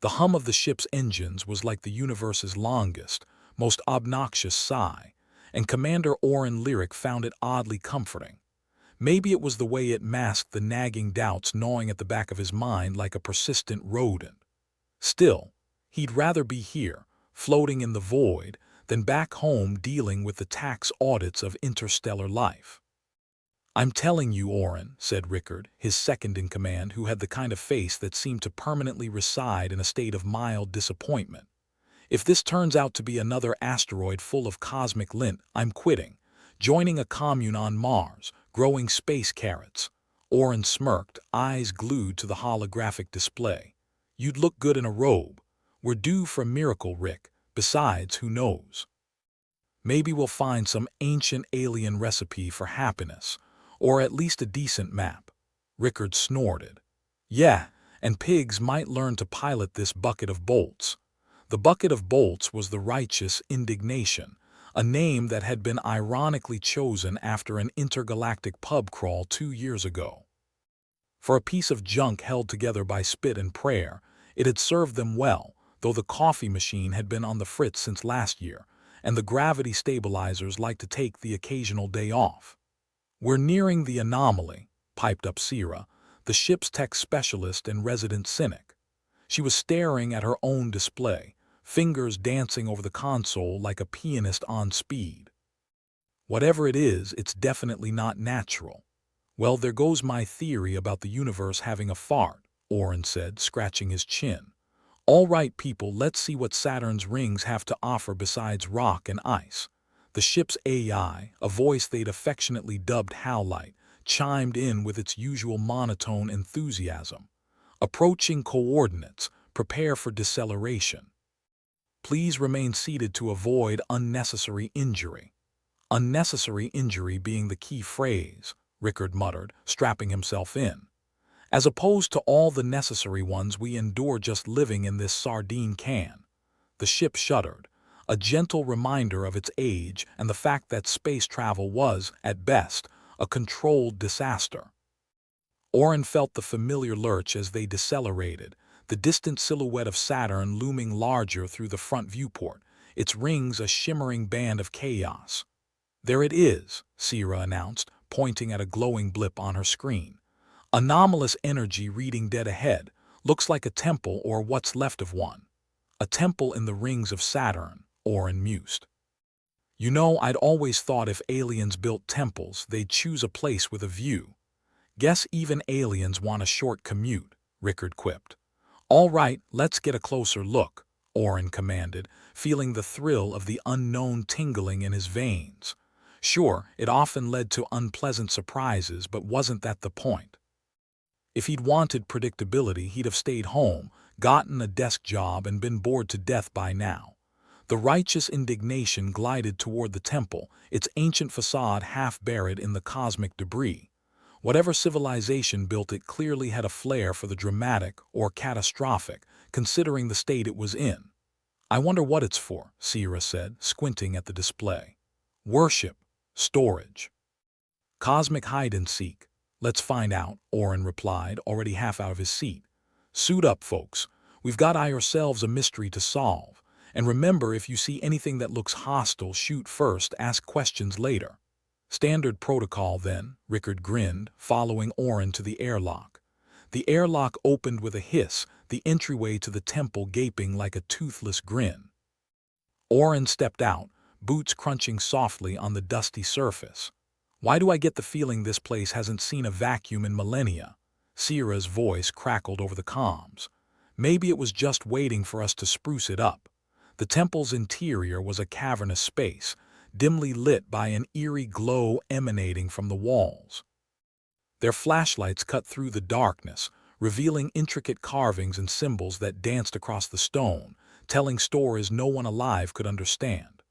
The hum of the ship's engines was like the universe's longest, most obnoxious sigh, and Commander Oren Lyric found it oddly comforting. Maybe it was the way it masked the nagging doubts gnawing at the back of his mind like a persistent rodent. Still, he'd rather be here, floating in the void, than back home dealing with the tax audits of interstellar life. "I'm telling you, Oren," said Rickard, his second-in-command, who had the kind of face that seemed to permanently reside in a state of mild disappointment. "If this turns out to be another asteroid full of cosmic lint, I'm quitting, joining a commune on Mars, growing space carrots." Oren smirked, eyes glued to the holographic display. "You'd look good in a robe. We're due for a miracle, Rick. Besides, who knows? Maybe we'll find some ancient alien recipe for happiness, or at least a decent map." Rickard snorted. "Yeah, and pigs might learn to pilot this bucket of bolts." The bucket of bolts was the righteous indignation, a name that had been ironically chosen after an intergalactic pub crawl 2 years ago. For a piece of junk held together by spit and prayer, it had served them well, though the coffee machine had been on the fritz since last year, and the gravity stabilizers liked to take the occasional day off. "We're nearing the anomaly," piped up Sierra, the ship's tech specialist and resident cynic. She was staring at her own display, fingers dancing over the console like a pianist on speed. "Whatever it is, it's definitely not natural." "Well, there goes my theory about the universe having a fart," Oren said, scratching his chin. "All right, people, let's see what Saturn's rings have to offer besides rock and ice." The ship's AI, a voice they'd affectionately dubbed Howlite, chimed in with its usual monotone enthusiasm. "Approaching coordinates. Prepare for deceleration. Please remain seated to avoid unnecessary injury." Unnecessary injury being the key phrase, Rickard muttered, strapping himself in. "As opposed to all the necessary ones we endure just living in this sardine can." The ship shuddered, a gentle reminder of its age and the fact that space travel was, at best, a controlled disaster. Oren felt the familiar lurch as they decelerated, the distant silhouette of Saturn looming larger through the front viewport, its rings a shimmering band of chaos. "There it is," Sierra announced, pointing at a glowing blip on her screen. "Anomalous energy reading dead ahead. Looks like a temple or what's left of one." "A temple in the rings of Saturn," Oren mused. "You know, I'd always thought if aliens built temples, they'd choose a place with a view." "Guess even aliens want a short commute," Rickard quipped. "All right, let's get a closer look," Oren commanded, feeling the thrill of the unknown tingling in his veins. Sure, it often led to unpleasant surprises, but wasn't that the point? If he'd wanted predictability, he'd have stayed home, gotten a desk job, and been bored to death by now. The righteous indignation glided toward the temple, its ancient facade half buried in the cosmic debris. Whatever civilization built it clearly had a flair for the dramatic or catastrophic, considering the state it was in. "I wonder what it's for," Sierra said, squinting at the display. "Worship. Storage. Cosmic hide-and-seek. Let's find out," Oren replied, already half out of his seat. "Suit up, folks. We've got ourselves a mystery to solve. And remember, if you see anything that looks hostile, shoot first, ask questions later." "Standard protocol, then," Rickard grinned, following Oren to the airlock. The airlock opened with a hiss, the entryway to the temple gaping like a toothless grin. Oren stepped out, boots crunching softly on the dusty surface. "Why do I get the feeling this place hasn't seen a vacuum in millennia?" Sierra's voice crackled over the comms. "Maybe it was just waiting for us to spruce it up." The temple's interior was a cavernous space, dimly lit by an eerie glow emanating from the walls. Their flashlights cut through the darkness, revealing intricate carvings and symbols that danced across the stone, telling stories no one alive could understand.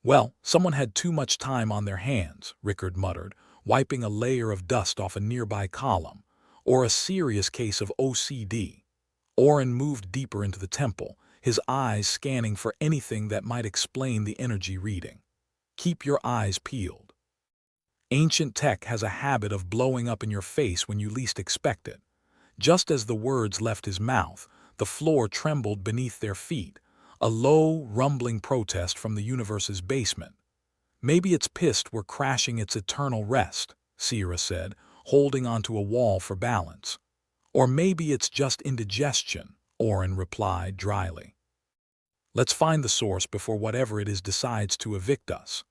"Well, someone had too much time on their hands," Rickard muttered, wiping a layer of dust off a nearby column. "Or a serious case of OCD." Oren moved deeper into the temple, his eyes scanning for anything that might explain the energy reading. "Keep your eyes peeled. Ancient tech has a habit of blowing up in your face when you least expect it." Just as the words left his mouth, The floor trembled beneath their feet, a low, rumbling protest from the universe's basement. "Maybe it's pissed we're crashing its eternal rest," Sierra said, holding onto a wall for balance. "Or maybe it's just indigestion," Orin replied dryly. "Let's find the source before whatever it is decides to evict us."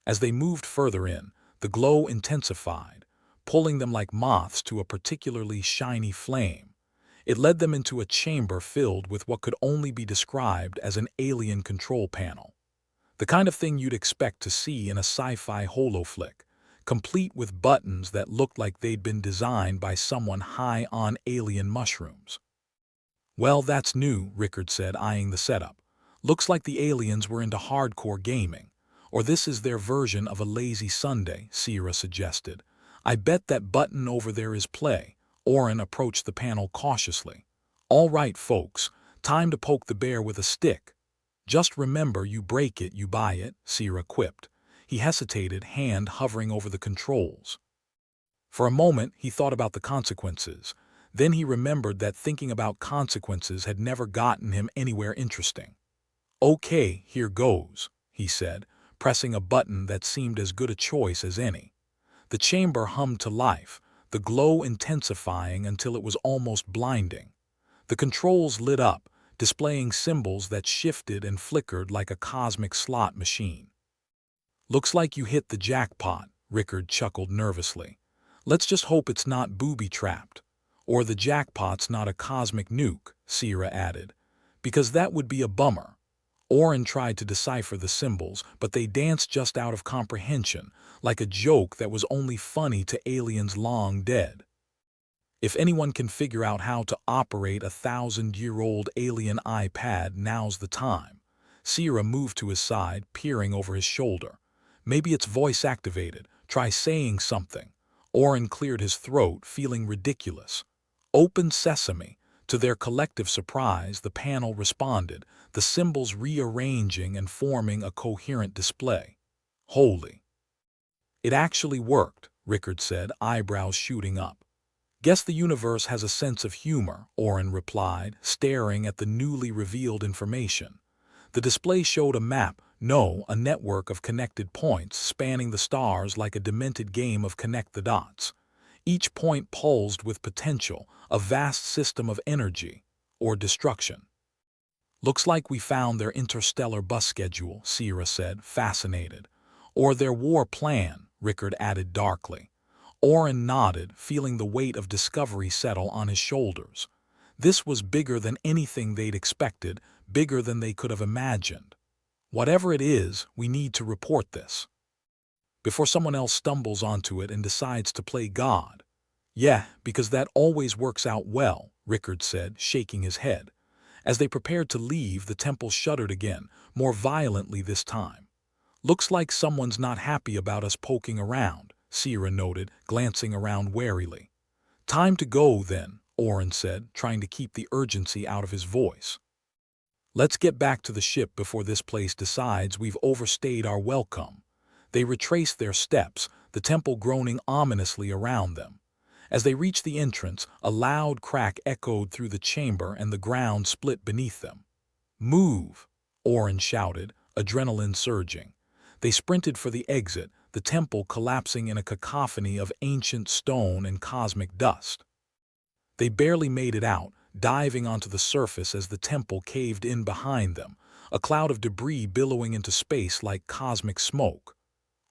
As they moved further in, the glow intensified, pulling them like moths to a particularly shiny flame. It led them into a chamber filled with what could only be described as an alien control panel. The kind of thing you'd expect to see in a sci-fi holoflick, complete with buttons that looked like they'd been designed by someone high on alien mushrooms. "Well, that's new," Rickard said, eyeing the setup. "Looks like the aliens were into hardcore gaming. Or this is their version of a lazy Sunday," Sierra suggested. "I bet that button over there is play." Orin approached the panel cautiously. "All right, folks, time to poke the bear with a stick." "Just remember, you break it, you buy it," Sierra quipped. He hesitated, hand hovering over the controls. For a moment, he thought about the consequences. Then he remembered that thinking about consequences had never gotten him anywhere interesting. "Okay, here goes," he said, pressing a button that seemed as good a choice as any. The chamber hummed to life, the glow intensifying until it was almost blinding. The controls lit up, displaying symbols that shifted and flickered like a cosmic slot machine. "Looks like you hit the jackpot," Rickard chuckled nervously. "Let's just hope it's not booby-trapped. Or the jackpot's not a cosmic nuke," Sierra added. "Because that would be a bummer." Orin tried to decipher the symbols, but they danced just out of comprehension, like a joke that was only funny to aliens long dead. "If anyone can figure out how to operate a 1,000-year-old alien iPad, now's the time." Sierra moved to his side, peering over his shoulder. "Maybe it's voice-activated. Try saying something." Orin cleared his throat, feeling ridiculous. "Open sesame." To their collective surprise, the panel responded, the symbols rearranging and forming a coherent display. "Holy." "It actually worked," Rickard said, eyebrows shooting up. "Guess the universe has a sense of humor," Orin replied, staring at the newly revealed information. The display showed a map, no, a network of connected points spanning the stars like a demented game of connect the dots. Each point pulsed with potential, a vast system of energy, or destruction. "Looks like we found their interstellar bus schedule," Sierra said, fascinated. "Or their war plan," Rickard added darkly. Orin nodded, feeling the weight of discovery settle on his shoulders. This was bigger than anything they'd expected, bigger than they could have imagined. "Whatever it is, we need to report this before someone else stumbles onto it and decides to play God." "Yeah, because that always works out well," Rickard said, shaking his head. As they prepared to leave, the temple shuddered again, more violently this time. "Looks like someone's not happy about us poking around," Sierra noted, glancing around warily. "Time to go, then," Orin said, trying to keep the urgency out of his voice. "Let's get back to the ship before this place decides we've overstayed our welcome." They retraced their steps, the temple groaning ominously around them. As they reached the entrance, a loud crack echoed through the chamber and the ground split beneath them. "Move!" Orin shouted, adrenaline surging. They sprinted for the exit, the temple collapsing in a cacophony of ancient stone and cosmic dust. They barely made it out, diving onto the surface as the temple caved in behind them, a cloud of debris billowing into space like cosmic smoke.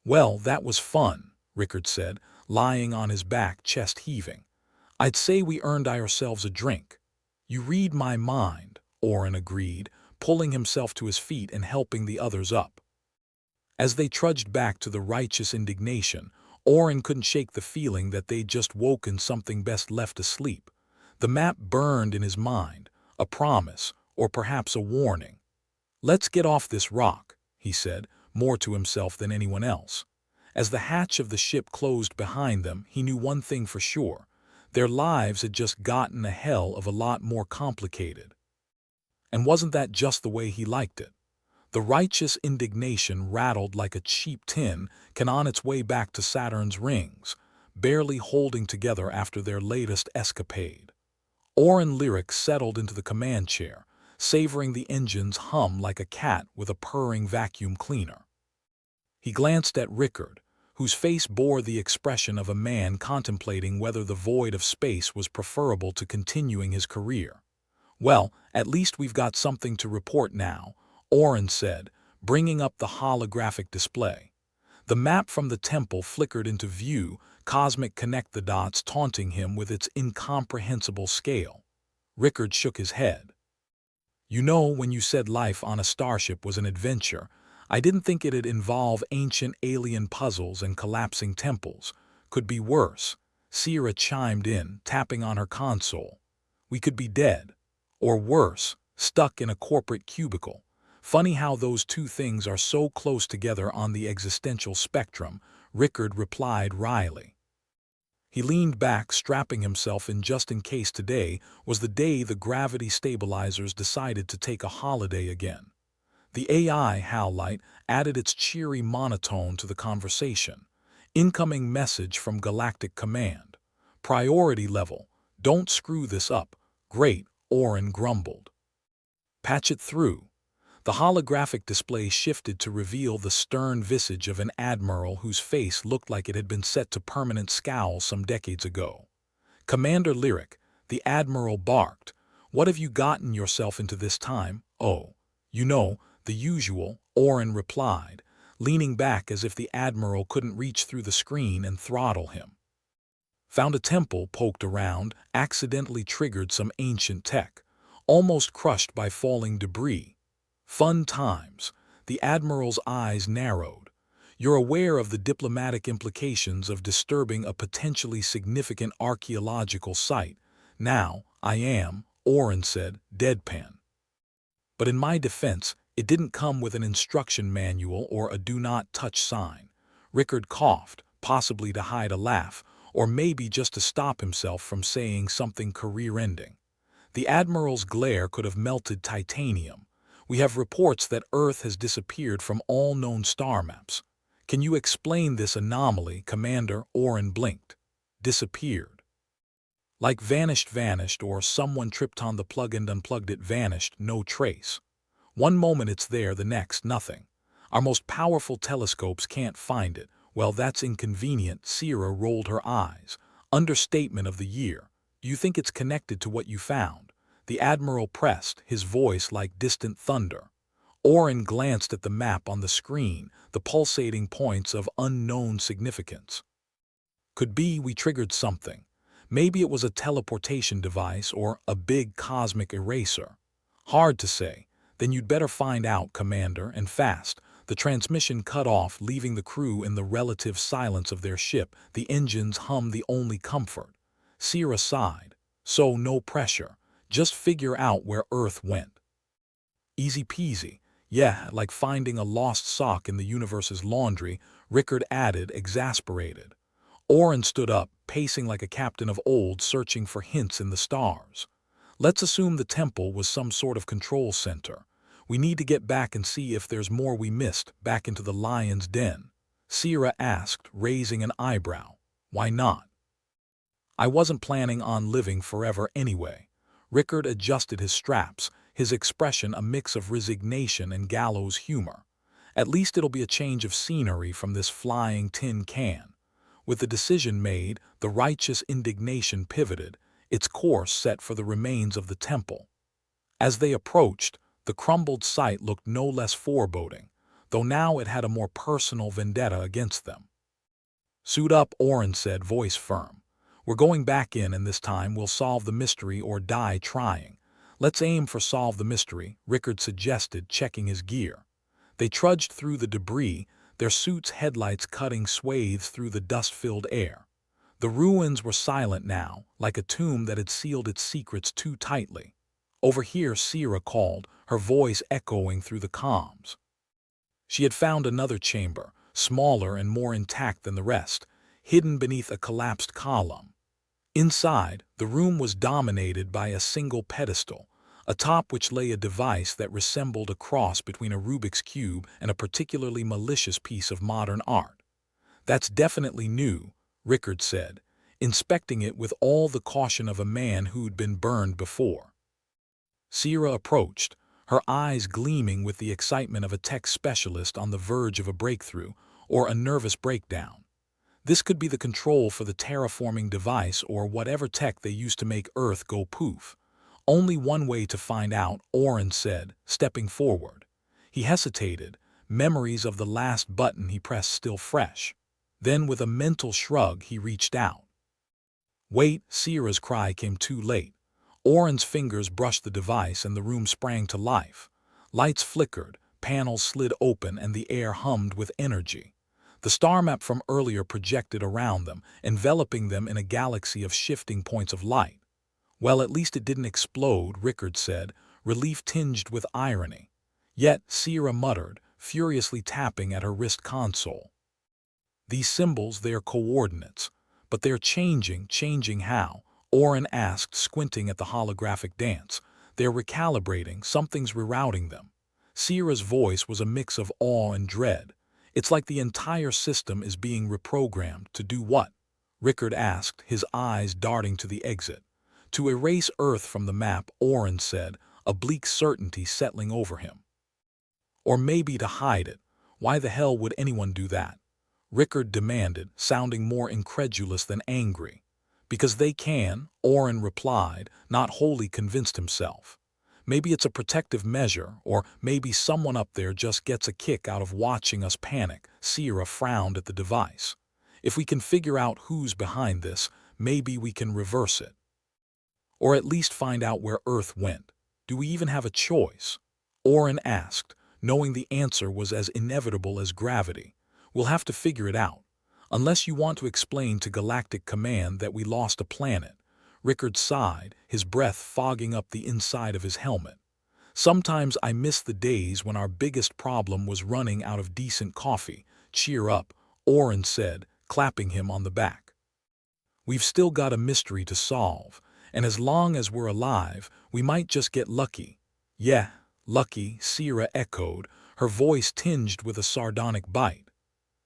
"Well, that was fun," Rickard said, lying on his back, chest heaving. "I'd say we earned ourselves a drink." "You read my mind," Orin agreed, pulling himself to his feet and helping the others up. As they trudged back to the righteous indignation, Orin couldn't shake the feeling that they'd just woken something best left asleep. The map burned in his mind, a promise, or perhaps a warning. "Let's get off this rock," he said, more to himself than anyone else. As the hatch of the ship closed behind them, he knew one thing for sure. Their lives had just gotten a hell of a lot more complicated. And wasn't that just the way he liked it? The righteous indignation rattled like a cheap tin can on its way back to Saturn's rings, barely holding together after their latest escapade. Oren Lyric settled into the command chair, savoring the engine's hum like a cat with a purring vacuum cleaner. He glanced at Rickard, whose face bore the expression of a man contemplating whether the void of space was preferable to continuing his career. "Well, at least we've got something to report now," Oren said, bringing up the holographic display. The map from the temple flickered into view, cosmic connect the dots taunting him with its incomprehensible scale. Rickard shook his head. "You know, when you said life on a starship was an adventure, I didn't think it'd involve ancient alien puzzles and collapsing temples. Could be worse," Sierra chimed in, tapping on her console. "We could be dead. Or worse, stuck in a corporate cubicle. Funny how those two things are so close together on the existential spectrum," Rickard replied wryly. He leaned back, strapping himself in just in case today was the day the gravity stabilizers decided to take a holiday again. The AI howlite added its cheery monotone to the conversation. "Incoming message from Galactic Command. Priority level. Don't screw this up." "Great," Oren grumbled. "Patch it through." The holographic display shifted to reveal the stern visage of an admiral whose face looked like it had been set to permanent scowl some decades ago. "Commander Lyric," the admiral barked, "what have you gotten yourself into this time?" "Oh, you know, the usual," Oren replied, leaning back as if the admiral couldn't reach through the screen and throttle him. "Found a temple, poked around, accidentally triggered some ancient tech, almost crushed by falling debris. Fun times." The admiral's eyes narrowed. "You're aware of the diplomatic implications of disturbing a potentially significant archaeological site." "Now, I am," Oren said, deadpan. "But in my defense, it didn't come with an instruction manual or a do-not-touch sign." Rickard coughed, possibly to hide a laugh, or maybe just to stop himself from saying something career-ending. The admiral's glare could have melted titanium. "We have reports that Earth has disappeared from all known star maps. Can you explain this anomaly?" Commander Oren blinked. "Disappeared. Like vanished, or someone tripped on the plug and unplugged it, vanished, no trace. One moment it's there, the next nothing. Our most powerful telescopes can't find it." "Well, that's inconvenient." Sierra rolled her eyes. "Understatement of the year. Do you think it's connected to what you found?" The admiral pressed, his voice like distant thunder. Oren glanced at the map on the screen, the pulsating points of unknown significance. "Could be we triggered something. Maybe it was a teleportation device or a big cosmic eraser. Hard to say." "Then you'd better find out, Commander, and fast." The transmission cut off, leaving the crew in the relative silence of their ship, the engines hum the only comfort. Sierra sighed. "So no pressure. Just figure out where Earth went." "Easy peasy." "Yeah, like finding a lost sock in the universe's laundry," Rickard added, exasperated. Oren stood up, pacing like a captain of old searching for hints in the stars. "Let's assume the temple was some sort of control center. We need to get back and see if there's more we missed." "Back into the lion's den?" Sierra asked, raising an eyebrow. "Why not? I wasn't planning on living forever anyway." Rickard adjusted his straps, his expression a mix of resignation and gallows humor. "At least it'll be a change of scenery from this flying tin can." With the decision made, the righteous indignation pivoted, its course set for the remains of the temple. As they approached, the crumbled site looked no less foreboding, though now it had a more personal vendetta against them. "Suit up," Oren said, voice firm. "We're going back in, and this time we'll solve the mystery or die trying." "Let's aim for solve the mystery," Rickard suggested, checking his gear. They trudged through the debris, their suits' headlights cutting swathes through the dust-filled air. The ruins were silent now, like a tomb that had sealed its secrets too tightly. "Over here," Sierra called, her voice echoing through the comms. She had found another chamber, smaller and more intact than the rest, hidden beneath a collapsed column. Inside, the room was dominated by a single pedestal, atop which lay a device that resembled a cross between a Rubik's Cube and a particularly malicious piece of modern art. "That's definitely new," Rickard said. inspecting it with all the caution of a man who'd been burned before. Sierra approached, her eyes gleaming with the excitement of a tech specialist on the verge of a breakthrough or a nervous breakdown. This could be the control for the terraforming device or whatever tech they used to make Earth go poof. Only one way to find out, Oren said, stepping forward. He hesitated, memories of the last button he pressed still fresh. Then with a mental shrug he reached out. Wait, Sierra's cry came too late. Oren's fingers brushed the device and the room sprang to life. Lights flickered, panels slid open and the air hummed with energy. The star map from earlier projected around them, enveloping them in a galaxy of shifting points of light. Well, at least it didn't explode, Rickard said, relief tinged with irony. Yet, Sierra muttered, furiously tapping at her wrist console. These symbols, they're coordinates. But they're changing how? Oren asked, squinting at the holographic dance. They're recalibrating, something's rerouting them. Sierra's voice was a mix of awe and dread. It's like the entire system is being reprogrammed. To do what? Rickard asked, his eyes darting to the exit. To erase Earth from the map, Oren said, a bleak certainty settling over him. Or maybe to hide it. Why the hell would anyone do that? Rickard demanded, sounding more incredulous than angry. Because they can, Oren replied, not wholly convinced himself. Maybe it's a protective measure, or maybe someone up there just gets a kick out of watching us panic. Sierra frowned at the device. If we can figure out who's behind this, maybe we can reverse it. Or at least find out where Earth went. Do we even have a choice? Oren asked, knowing the answer was as inevitable as gravity. We'll have to figure it out. Unless you want to explain to Galactic Command that we lost a planet. Rickard sighed, his breath fogging up the inside of his helmet. Sometimes I miss the days when our biggest problem was running out of decent coffee. Cheer up, Oren said, clapping him on the back. We've still got a mystery to solve, and as long as we're alive, we might just get lucky. Yeah, lucky, Sierra echoed, her voice tinged with a sardonic bite.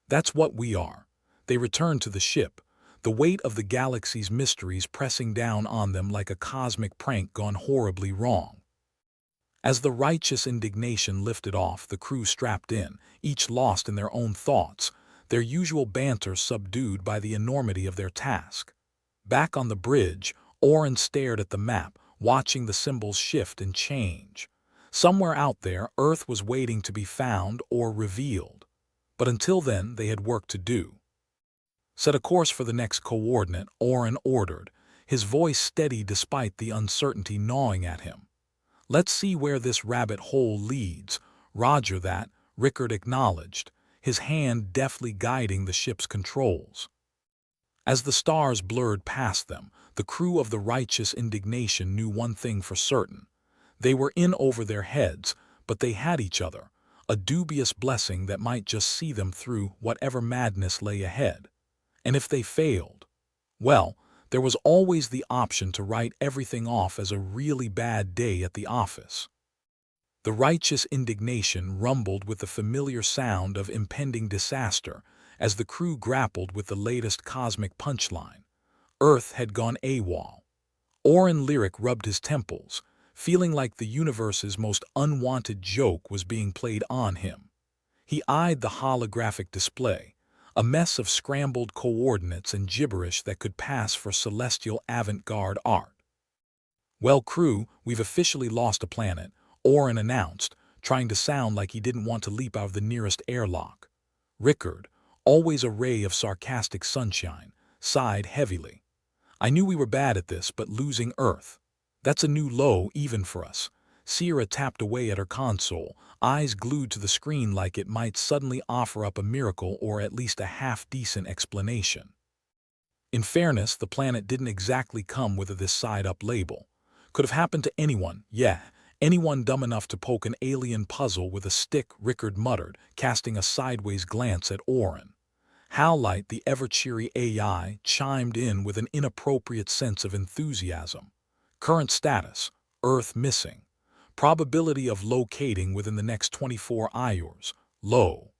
That's what we are. They returned to the ship, the weight of the galaxy's mysteries pressing down on them like a cosmic prank gone horribly wrong. As the righteous indignation lifted off, the crew strapped in, each lost in their own thoughts, their usual banter subdued by the enormity of their task. Back on the bridge, Oren stared at the map, watching the symbols shift and change. Somewhere out there, Earth was waiting to be found or revealed. But until then, they had work to do. Set a course for the next coordinate, Oren ordered, his voice steady despite the uncertainty gnawing at him. Let's see where this rabbit hole leads. Roger that, Rickard acknowledged, his hand deftly guiding the ship's controls. As the stars blurred past them, the crew of the righteous indignation knew one thing for certain. They were in over their heads, but they had each other, a dubious blessing that might just see them through whatever madness lay ahead. And if they failed, well, there was always the option to write everything off as a really bad day at the office. The righteous indignation rumbled with the familiar sound of impending disaster as the crew grappled with the latest cosmic punchline. Earth had gone AWOL. Oren Lyric rubbed his temples, feeling like the universe's most unwanted joke was being played on him. He eyed the holographic display, a mess of scrambled coordinates and gibberish that could pass for celestial avant-garde art. Well, crew, we've officially lost a planet, Oren announced, trying to sound like he didn't want to leap out of the nearest airlock. Rickard, always a ray of sarcastic sunshine, sighed heavily. I knew we were bad at this, but losing Earth, that's a new low even for us. Sierra tapped away at her console, eyes glued to the screen like it might suddenly offer up a miracle or at least a half-decent explanation. In fairness, the planet didn't exactly come with a this side-up label. Could have happened to anyone, yeah, anyone dumb enough to poke an alien puzzle with a stick, Rickard muttered, casting a sideways glance at Oren. Howlight, the ever-cheery AI, chimed in with an inappropriate sense of enthusiasm. Current status, Earth missing. Probability of locating within the next 24 hours, low.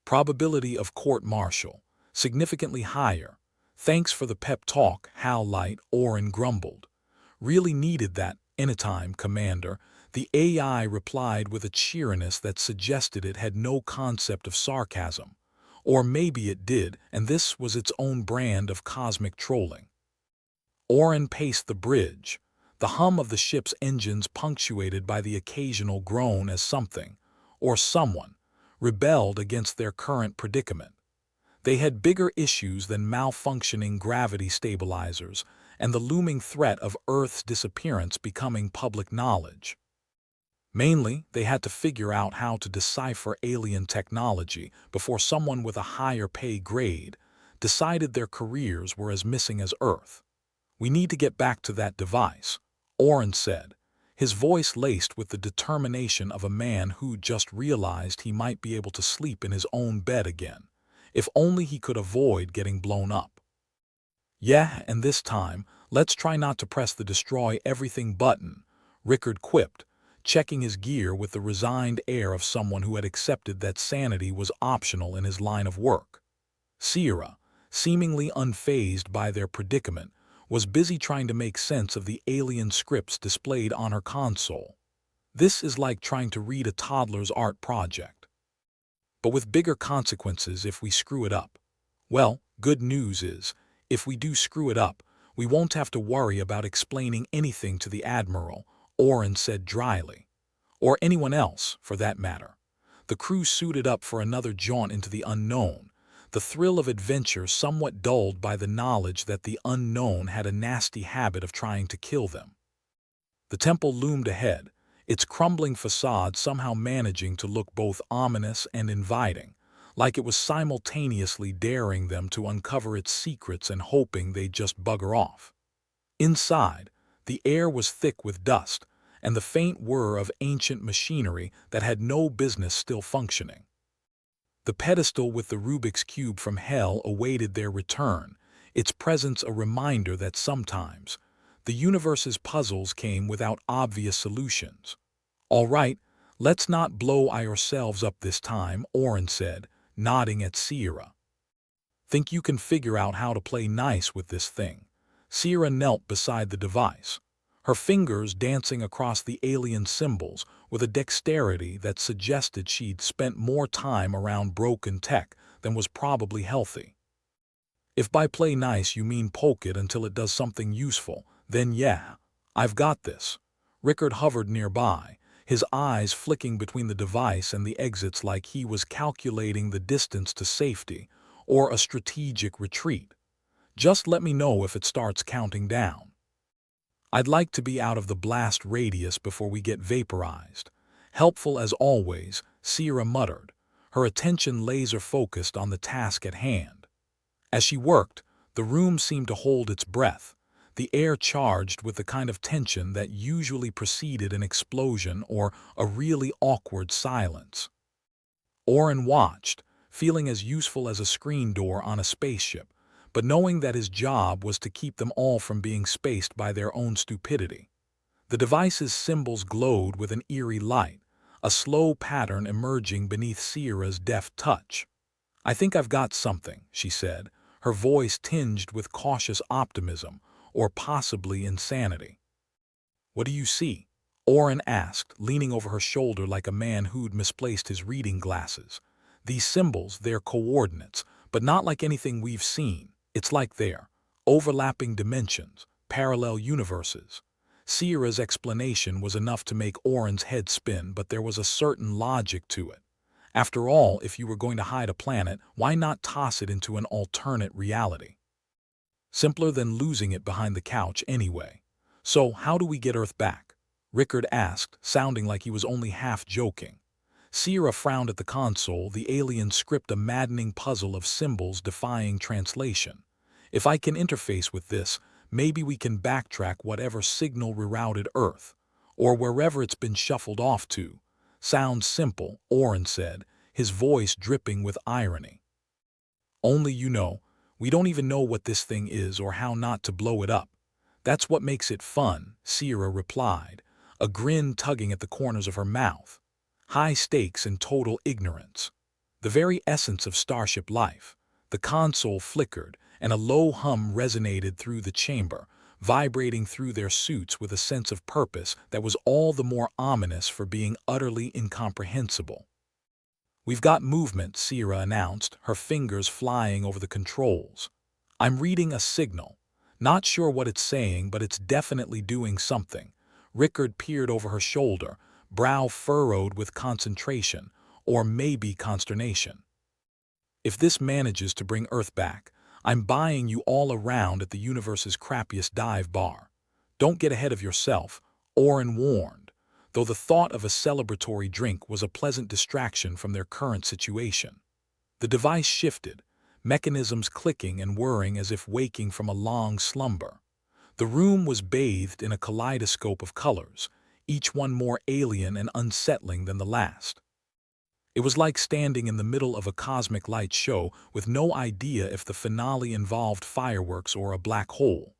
Probability of court-martial, significantly higher. "Thanks for the pep talk," Hal Light Orin grumbled. "Really needed that anytime, Commander." The AI replied with a cheeriness that suggested it had no concept of sarcasm. Or maybe it did, and this was its own brand of cosmic trolling. Orin paced the bridge, the hum of the ship's engines punctuated by the occasional groan as something, or someone, rebelled against their current predicament. They had bigger issues than malfunctioning gravity stabilizers and the looming threat of Earth's disappearance becoming public knowledge. Mainly, they had to figure out how to decipher alien technology before someone with a higher pay grade decided their careers were as missing as Earth. "We need to get back to that device," Orin said, his voice laced with the determination of a man who just realized he might be able to sleep in his own bed again, if only he could avoid getting blown up. "Yeah, and this time, let's try not to press the destroy everything button," Rickard quipped, checking his gear with the resigned air of someone who had accepted that sanity was optional in his line of work. Sierra, seemingly unfazed by their predicament, was busy trying to make sense of the alien scripts displayed on her console. This is like trying to read a toddler's art project, but with bigger consequences if we screw it up. Well, good news is, if we do screw it up, we won't have to worry about explaining anything to the Admiral, Orin said dryly. Or anyone else, for that matter. The crew suited up for another jaunt into the unknown, the thrill of adventure somewhat dulled by the knowledge that the unknown had a nasty habit of trying to kill them. The temple loomed ahead, its crumbling facade somehow managing to look both ominous and inviting, like it was simultaneously daring them to uncover its secrets and hoping they'd just bugger off. Inside, the air was thick with dust and the faint whir of ancient machinery that had no business still functioning. The pedestal with the Rubik's Cube from hell awaited their return, its presence a reminder that sometimes the universe's puzzles came without obvious solutions. "All right, let's not blow ourselves up this time," Orin said, nodding at Sierra. "Think you can figure out how to play nice with this thing?" Sierra knelt beside the device, her fingers dancing across the alien symbols with a dexterity that suggested she'd spent more time around broken tech than was probably healthy. "If by play nice you mean poke it until it does something useful, then yeah, I've got this." Rickard hovered nearby, his eyes flicking between the device and the exits like he was calculating the distance to safety or a strategic retreat. "Just let me know if it starts counting down." "I'd like to be out of the blast radius before we get vaporized." Helpful as always, Sierra muttered, her attention laser-focused on the task at hand. As she worked, the room seemed to hold its breath, the air charged with the kind of tension that usually preceded an explosion or a really awkward silence. Orin watched, feeling as useful as a screen door on a spaceship, but knowing that his job was to keep them all from being spaced by their own stupidity. The device's symbols glowed with an eerie light, a slow pattern emerging beneath Sierra's deft touch. "I think I've got something," she said, her voice tinged with cautious optimism, or possibly insanity. "What do you see?" Orin asked, leaning over her shoulder like a man who'd misplaced his reading glasses. "These symbols, they're coordinates, but not like anything we've seen. It's like they're overlapping dimensions, parallel universes." Sierra's explanation was enough to make Orin's head spin, but there was a certain logic to it. After all, if you were going to hide a planet, why not toss it into an alternate reality? Simpler than losing it behind the couch anyway. "So, how do we get Earth back?" Rickard asked, sounding like he was only half joking. Sierra frowned at the console, the alien script a maddening puzzle of symbols defying translation. "If I can interface with this, maybe we can backtrack whatever signal rerouted Earth, or wherever it's been shuffled off to." "Sounds simple," Orin said, his voice dripping with irony. "Only we don't even know what this thing is or how not to blow it up. That's what makes it fun," Sierra replied, a grin tugging at the corners of her mouth. "High stakes and total ignorance. The very essence of starship life." The console flickered, and a low hum resonated through the chamber, vibrating through their suits with a sense of purpose that was all the more ominous for being utterly incomprehensible. "We've got movement," Sierra announced, her fingers flying over the controls. "I'm reading a signal. Not sure what it's saying, but it's definitely doing something." Rickard peered over her shoulder, brow furrowed with concentration, or maybe consternation. "If this manages to bring Earth back, I'm buying you all around at the universe's crappiest dive bar. Don't get ahead of yourself," Oren warned, though the thought of a celebratory drink was a pleasant distraction from their current situation. The device shifted, mechanisms clicking and whirring as if waking from a long slumber. The room was bathed in a kaleidoscope of colors, each one more alien and unsettling than the last. It was like standing in the middle of a cosmic light show with no idea if the finale involved fireworks or a black hole.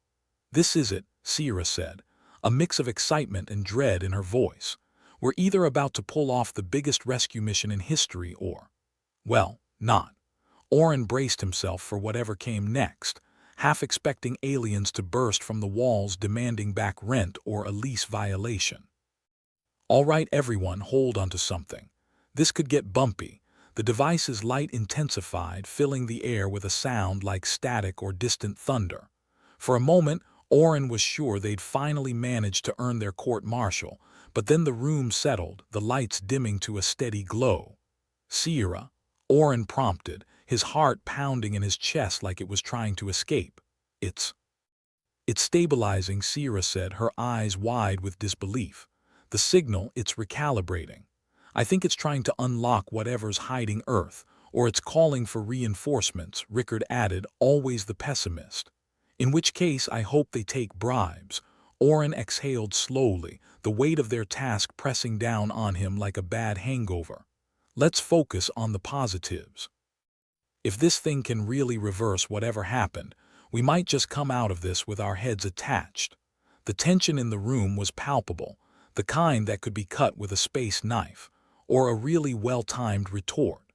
"This is it," Sierra said, a mix of excitement and dread in her voice. "We're either about to pull off the biggest rescue mission in history or, well, not." Oren braced himself for whatever came next, half expecting aliens to burst from the walls demanding back rent or a lease violation. "All right, everyone, hold onto something. This could get bumpy." The device's light intensified, filling the air with a sound like static or distant thunder. For a moment, Oren was sure they'd finally managed to earn their court-martial, but then the room settled, the lights dimming to a steady glow. "Sierra," Oren prompted, his heart pounding in his chest like it was trying to escape. It's stabilizing," Sierra said, her eyes wide with disbelief. "The signal, it's recalibrating. I think it's trying to unlock whatever's hiding Earth, or it's calling for reinforcements," Rickard added, always the pessimist. "In which case, I hope they take bribes." Oren exhaled slowly, the weight of their task pressing down on him like a bad hangover. "Let's focus on the positives. If this thing can really reverse whatever happened, we might just come out of this with our heads attached." The tension in the room was palpable, the kind that could be cut with a space knife, or a really well-timed retort.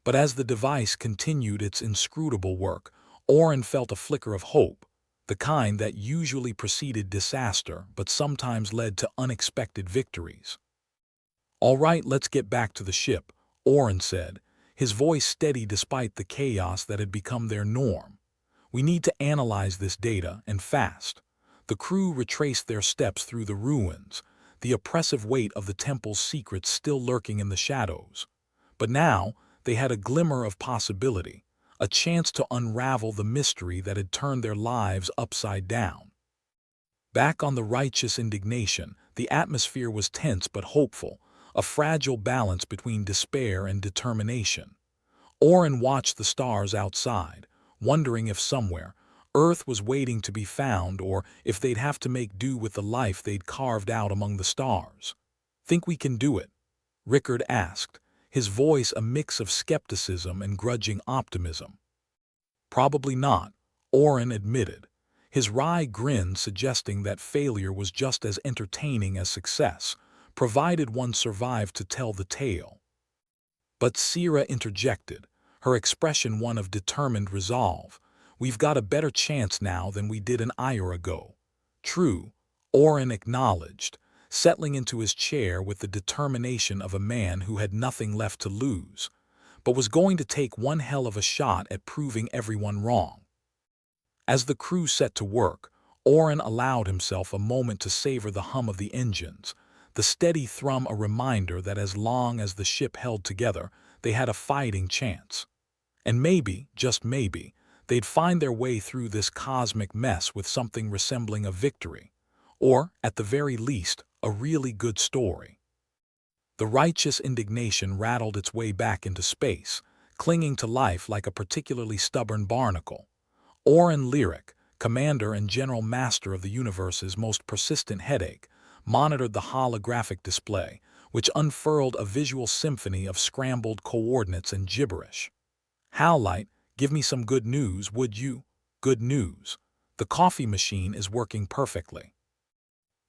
But as the device continued its inscrutable work, Oren felt a flicker of hope, the kind that usually preceded disaster but sometimes led to unexpected victories. "All right, let's get back to the ship," Oren said, his voice steady despite the chaos that had become their norm. "We need to analyze this data, and fast." The crew retraced their steps through the ruins, the oppressive weight of the temple's secrets still lurking in the shadows. But now they had a glimmer of possibility, a chance to unravel the mystery that had turned their lives upside down. Back on the righteous indignation, the atmosphere was tense but hopeful, a fragile balance between despair and determination. Oren watched the stars outside, wondering if somewhere, Earth was waiting to be found, or if they'd have to make do with the life they'd carved out among the stars. "Think we can do it?" Rickard asked, his voice a mix of skepticism and grudging optimism. "Probably not," Oren admitted, his wry grin suggesting that failure was just as entertaining as success, provided one survived to tell the tale. But Sierra interjected, her expression one of determined resolve. "We've got a better chance now than we did an hour ago." "True," Oren acknowledged, settling into his chair with the determination of a man who had nothing left to lose, but was going to take one hell of a shot at proving everyone wrong. As the crew set to work, Oren allowed himself a moment to savor the hum of the engines, the steady thrum a reminder that as long as the ship held together, they had a fighting chance. And maybe, just maybe, they'd find their way through this cosmic mess with something resembling a victory, or, at the very least, a really good story. The righteous indignation rattled its way back into space, clinging to life like a particularly stubborn barnacle. Oren Lyric, commander and general master of the universe's most persistent headache, monitored the holographic display, which unfurled a visual symphony of scrambled coordinates and gibberish. "Howlite, give me some good news, would you?" "Good news. The coffee machine is working perfectly."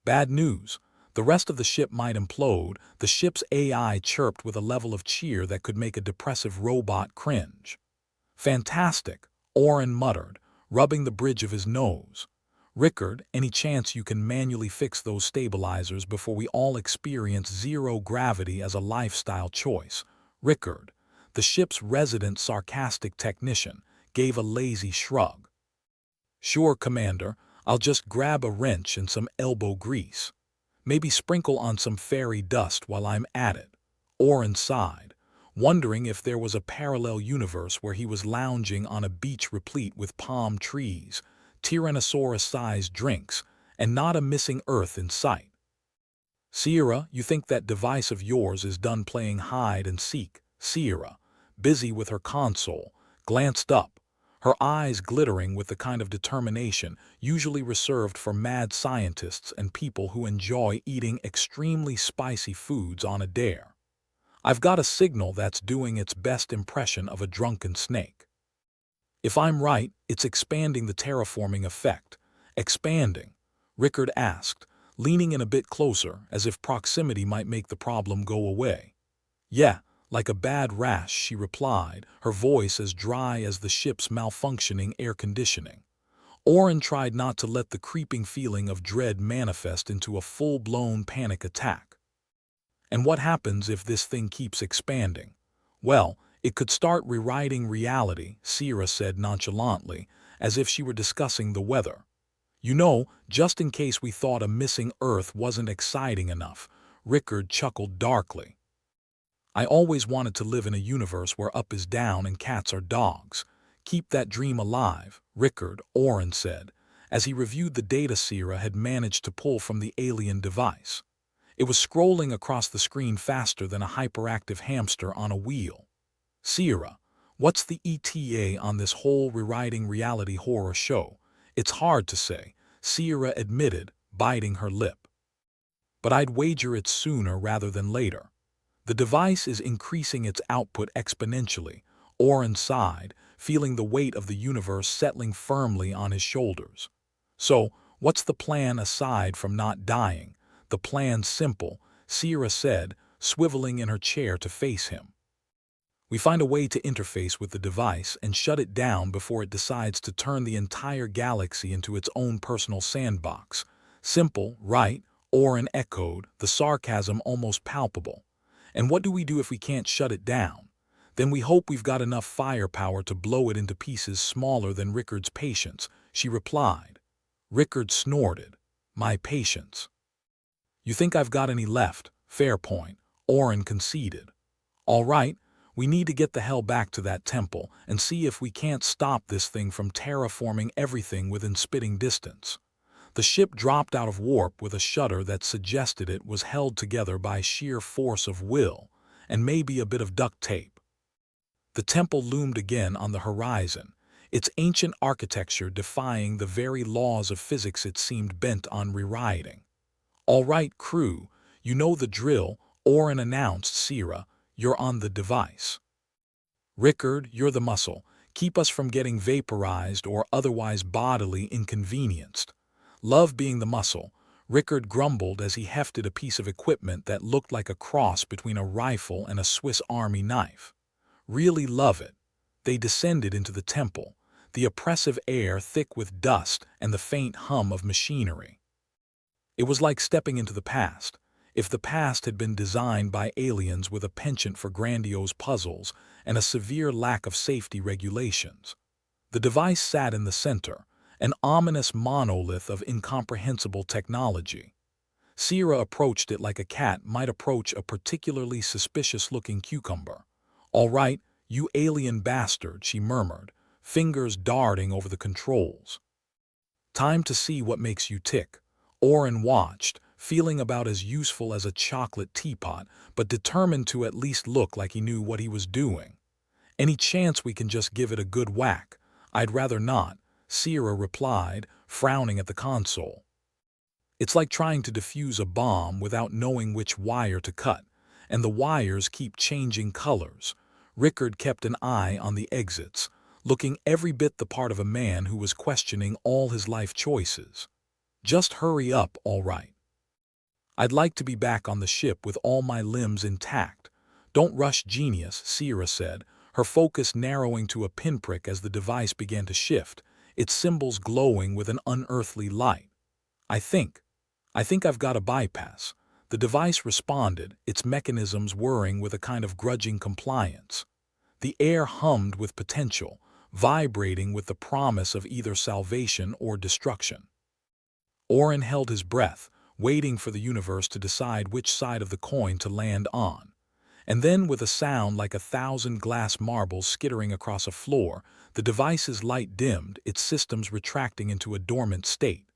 "Bad news. The rest of the ship might implode," the ship's AI chirped with a level of cheer that could make a depressive robot cringe. "Fantastic," Oren muttered, rubbing the bridge of his nose. Rickard, any chance you can manually fix those stabilizers before we all experience zero gravity as a lifestyle choice? Rickard, the ship's resident sarcastic technician, gave a lazy shrug. Sure, Commander, I'll just grab a wrench and some elbow grease. Maybe sprinkle on some fairy dust while I'm at it. Oren sighed, wondering if there was a parallel universe where he was lounging on a beach replete with palm trees, Tyrannosaurus-sized drinks, and not a missing Earth in sight. Sierra, you think that device of yours is done playing hide and seek? Sierra, busy with her console, glanced up, her eyes glittering with the kind of determination usually reserved for mad scientists and people who enjoy eating extremely spicy foods on a dare. I've got a signal that's doing its best impression of a drunken snake. If I'm right, it's expanding the terraforming effect. Expanding? Rickard asked, leaning in a bit closer as if proximity might make the problem go away. Yeah, like a bad rash, she replied, her voice as dry as the ship's malfunctioning air conditioning. Oren tried not to let the creeping feeling of dread manifest into a full-blown panic attack. And what happens if this thing keeps expanding? Well, it could start rewriting reality, Sierra said nonchalantly, as if she were discussing the weather. You know, just in case we thought a missing Earth wasn't exciting enough, Rickard chuckled darkly. I always wanted to live in a universe where up is down and cats are dogs. Keep that dream alive, Rickard, Oren said, as he reviewed the data Sierra had managed to pull from the alien device. It was scrolling across the screen faster than a hyperactive hamster on a wheel. Sierra, what's the ETA on this whole rewriting reality horror show? It's hard to say, Sierra admitted, biting her lip. But I'd wager it's sooner rather than later. The device is increasing its output exponentially, Oren sighed, feeling the weight of the universe settling firmly on his shoulders. So, what's the plan aside from not dying? The plan's simple, Sierra said, swiveling in her chair to face him. We find a way to interface with the device and shut it down before it decides to turn the entire galaxy into its own personal sandbox. Simple, right? Oren echoed, the sarcasm almost palpable. And what do we do if we can't shut it down? Then we hope we've got enough firepower to blow it into pieces smaller than Rickard's patience, she replied. Rickard snorted. My patience. You think I've got any left? Fair point, Oren conceded. All right, we need to get the hell back to that temple and see if we can't stop this thing from terraforming everything within spitting distance. The ship dropped out of warp with a shudder that suggested it was held together by sheer force of will, and maybe a bit of duct tape. The temple loomed again on the horizon, its ancient architecture defying the very laws of physics it seemed bent on rewriting. All right, crew, you know the drill, Oren announced. Sierra, you're on the device. Rickard, you're the muscle. Keep us from getting vaporized or otherwise bodily inconvenienced. Love being the muscle, Rickard grumbled as he hefted a piece of equipment that looked like a cross between a rifle and a Swiss Army knife. Really love it. They descended into the temple, the oppressive air thick with dust and the faint hum of machinery. It was like stepping into the past, if the past had been designed by aliens with a penchant for grandiose puzzles and a severe lack of safety regulations. The device sat in the center, an ominous monolith of incomprehensible technology. Sierra approached it like a cat might approach a particularly suspicious-looking cucumber. All right, you alien bastard, she murmured, fingers darting over the controls. Time to see what makes you tick. Oren watched, feeling about as useful as a chocolate teapot, but determined to at least look like he knew what he was doing. Any chance we can just give it a good whack? I'd rather not, Sierra replied, frowning at the console. It's like trying to defuse a bomb without knowing which wire to cut, and the wires keep changing colors. Rickard kept an eye on the exits, looking every bit the part of a man who was questioning all his life choices. Just hurry up, all right. I'd like to be back on the ship with all my limbs intact. Don't rush, genius, Sierra said, her focus narrowing to a pinprick as the device began to shift, its symbols glowing with an unearthly light. I think I've got a bypass. The device responded, its mechanisms whirring with a kind of grudging compliance. The air hummed with potential, vibrating with the promise of either salvation or destruction. Orin held his breath, waiting for the universe to decide which side of the coin to land on. And then, with a sound like 1,000 glass marbles skittering across a floor, the device's light dimmed, its systems retracting into a dormant state.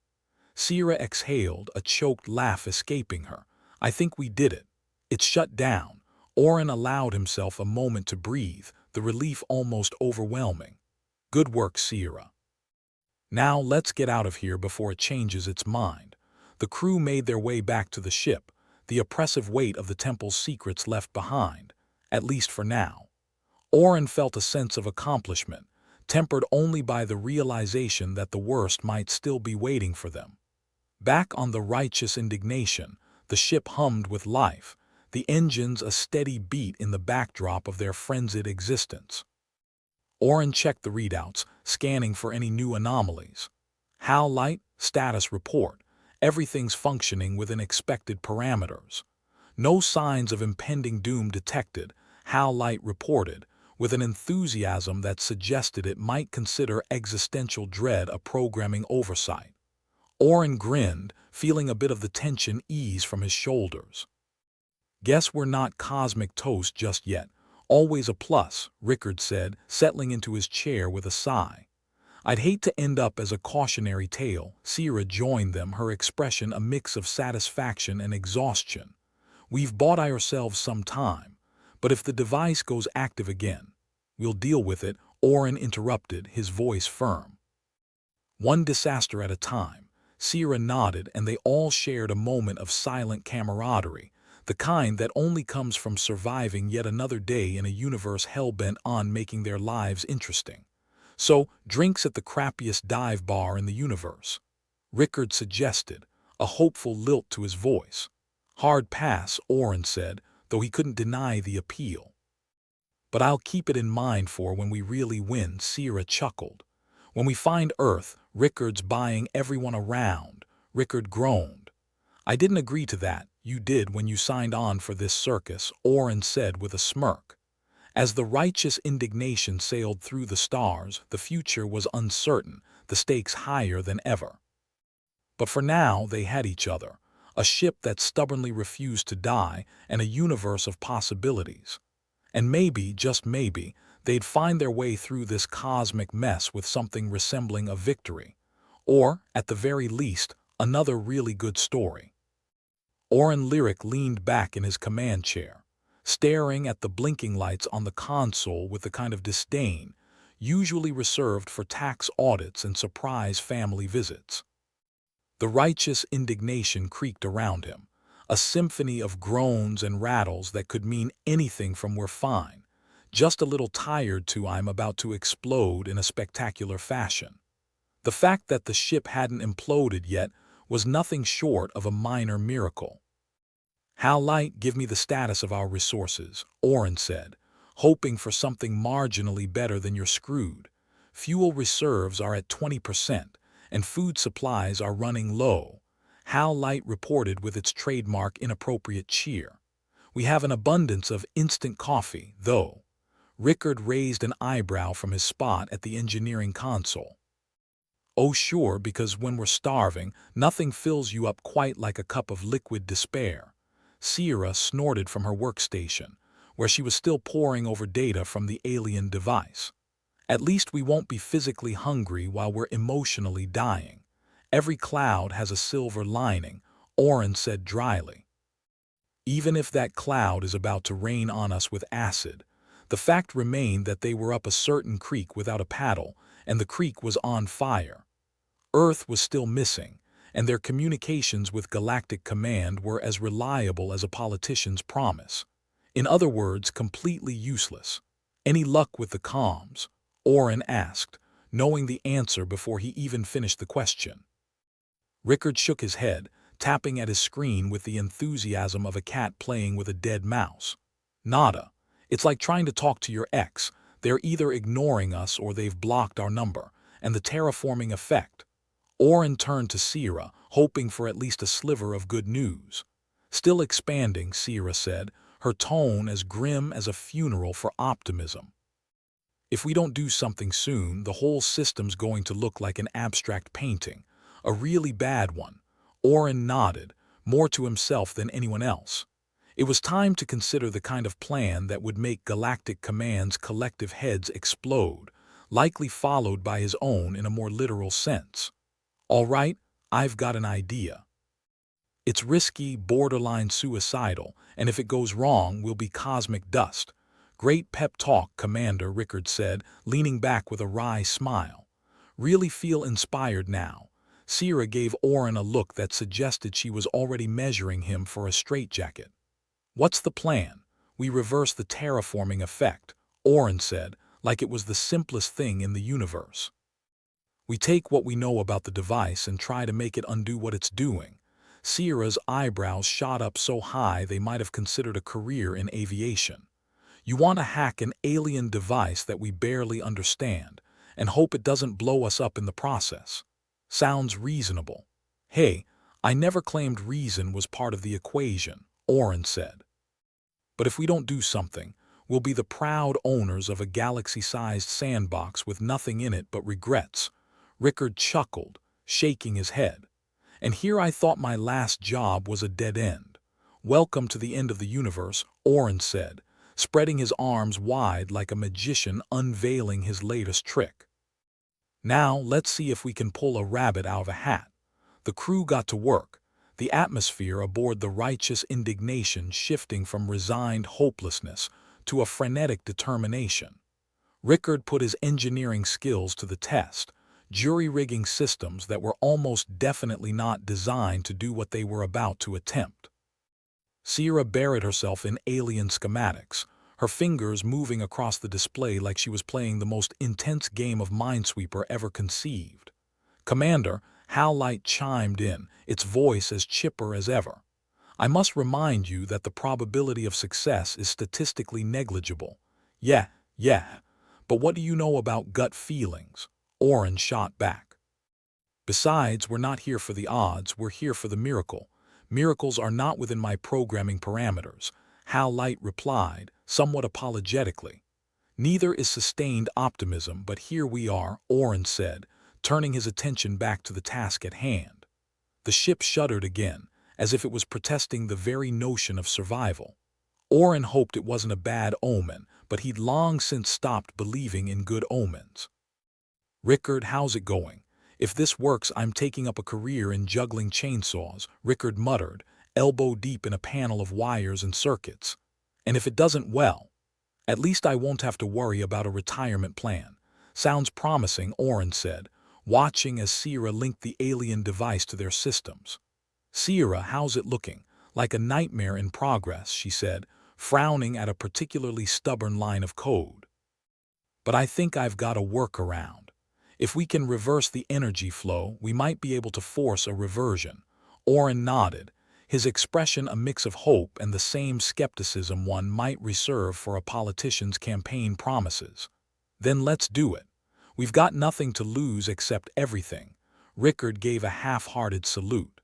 Sierra exhaled, a choked laugh escaping her. I think we did it. It's shut down. Orin allowed himself a moment to breathe, the relief almost overwhelming. Good work, Sierra. Now let's get out of here before it changes its mind. The crew made their way back to the ship, the oppressive weight of the temple's secrets left behind, at least for now. Orin felt a sense of accomplishment, tempered only by the realization that the worst might still be waiting for them. Back on the righteous indignation, the ship hummed with life, the engines a steady beat in the backdrop of their frenzied existence. Orin checked the readouts, scanning for any new anomalies. HAL light, status report. Everything's functioning within expected parameters. No signs of impending doom detected, HAL light reported, with an enthusiasm that suggested it might consider existential dread a programming oversight. Orin grinned, feeling a bit of the tension ease from his shoulders. Guess we're not cosmic toast just yet. Always a plus, Rickard said, settling into his chair with a sigh. I'd hate to end up as a cautionary tale. Sierra joined them, her expression a mix of satisfaction and exhaustion. We've bought ourselves some time, but if the device goes active again, we'll deal with it, Orin interrupted, his voice firm. One disaster at a time. Sierra nodded, and they all shared a moment of silent camaraderie, the kind that only comes from surviving yet another day in a universe hell-bent on making their lives interesting. So, drinks at the crappiest dive bar in the universe, Rickard suggested, a hopeful lilt to his voice. Hard pass, Orin said, though he couldn't deny the appeal. But I'll keep it in mind for when we really win, Sierra chuckled. When we find Earth, Rickard's buying everyone around, Rickard groaned. I didn't agree to that, you did when you signed on for this circus, Orin said with a smirk. As the righteous indignation sailed through the stars, the future was uncertain, the stakes higher than ever. But for now they had each other, a ship that stubbornly refused to die, and a universe of possibilities. And maybe, just maybe, they'd find their way through this cosmic mess with something resembling a victory. Or, at the very least, another really good story. Orin Lyric leaned back in his command chair, staring at the blinking lights on the console with the kind of disdain usually reserved for tax audits and surprise family visits. The righteous indignation creaked around him, a symphony of groans and rattles that could mean anything from "we're fine," just a little tired to "I'm about to explode" in a spectacular fashion. The fact that the ship hadn't imploded yet was nothing short of a minor miracle. "HAL light, give me the status of our resources," Orin said, hoping for something marginally better than "you're screwed." Fuel reserves are at 20%, and food supplies are running low. HAL light reported with its trademark inappropriate cheer. We have an abundance of instant coffee, though. Rickard raised an eyebrow from his spot at the engineering console. Oh sure, because when we're starving, nothing fills you up quite like a cup of liquid despair. Sierra snorted from her workstation, where she was still poring over data from the alien device. At least we won't be physically hungry while we're emotionally dying. Every cloud has a silver lining, Orin said dryly. Even if that cloud is about to rain on us with acid, the fact remained that they were up a certain creek without a paddle, and the creek was on fire. Earth was still missing, and their communications with Galactic Command were as reliable as a politician's promise. In other words, completely useless. Any luck with the comms? Orin asked, knowing the answer before he even finished the question. Rickard shook his head, tapping at his screen with the enthusiasm of a cat playing with a dead mouse. Nada. It's like trying to talk to your ex. They're either ignoring us or they've blocked our number, and the terraforming effect. Oren turned to Sierra, hoping for at least a sliver of good news. Still expanding, Sierra said, her tone as grim as a funeral for optimism. If we don't do something soon, the whole system's going to look like an abstract painting, a really bad one. Oren nodded, more to himself than anyone else. It was time to consider the kind of plan that would make Galactic Command's collective heads explode, likely followed by his own in a more literal sense. All right, I've got an idea. It's risky, borderline suicidal, and if it goes wrong, we'll be cosmic dust. Great pep talk, Commander, Rickard said, leaning back with a wry smile. Really feel inspired now. Sierra gave Oren a look that suggested she was already measuring him for a straitjacket. What's the plan? We reverse the terraforming effect, Oren said, like it was the simplest thing in the universe. We take what we know about the device and try to make it undo what it's doing. Sierra's eyebrows shot up so high they might have considered a career in aviation. You want to hack an alien device that we barely understand, and hope it doesn't blow us up in the process. Sounds reasonable. Hey, I never claimed reason was part of the equation, Oren said. But if we don't do something, we'll be the proud owners of a galaxy-sized sandbox with nothing in it but regrets. Rickard chuckled, shaking his head. And here I thought my last job was a dead end. Welcome to the end of the universe, Oren said, spreading his arms wide like a magician unveiling his latest trick. Now let's see if we can pull a rabbit out of a hat. The crew got to work, the atmosphere aboard the righteous indignation shifting from resigned hopelessness to a frenetic determination. Rickard put his engineering skills to the test, jury-rigging systems that were almost definitely not designed to do what they were about to attempt. Sierra buried herself in alien schematics, her fingers moving across the display like she was playing the most intense game of Minesweeper ever conceived. Commander, Hal Light chimed in, its voice as chipper as ever. I must remind you that the probability of success is statistically negligible. Yeah, but what do you know about gut feelings? Oren shot back. Besides, we're not here for the odds, we're here for the miracle. Miracles are not within my programming parameters, Hal Light replied, somewhat apologetically. Neither is sustained optimism, but here we are, Oren said, turning his attention back to the task at hand. The ship shuddered again, as if it was protesting the very notion of survival. Oren hoped it wasn't a bad omen, but he'd long since stopped believing in good omens. Rickard, how's it going? If this works, I'm taking up a career in juggling chainsaws, Rickard muttered, elbow deep in a panel of wires and circuits. And if it doesn't, well, at least I won't have to worry about a retirement plan. Sounds promising, Oren said, watching as Sierra linked the alien device to their systems. Sierra, how's it looking? Like a nightmare in progress, she said, frowning at a particularly stubborn line of code. But I think I've got a workaround. If we can reverse the energy flow, we might be able to force a reversion. Oren nodded, his expression a mix of hope and the same skepticism one might reserve for a politician's campaign promises. Then let's do it. We've got nothing to lose except everything. Rickard gave a half-hearted salute.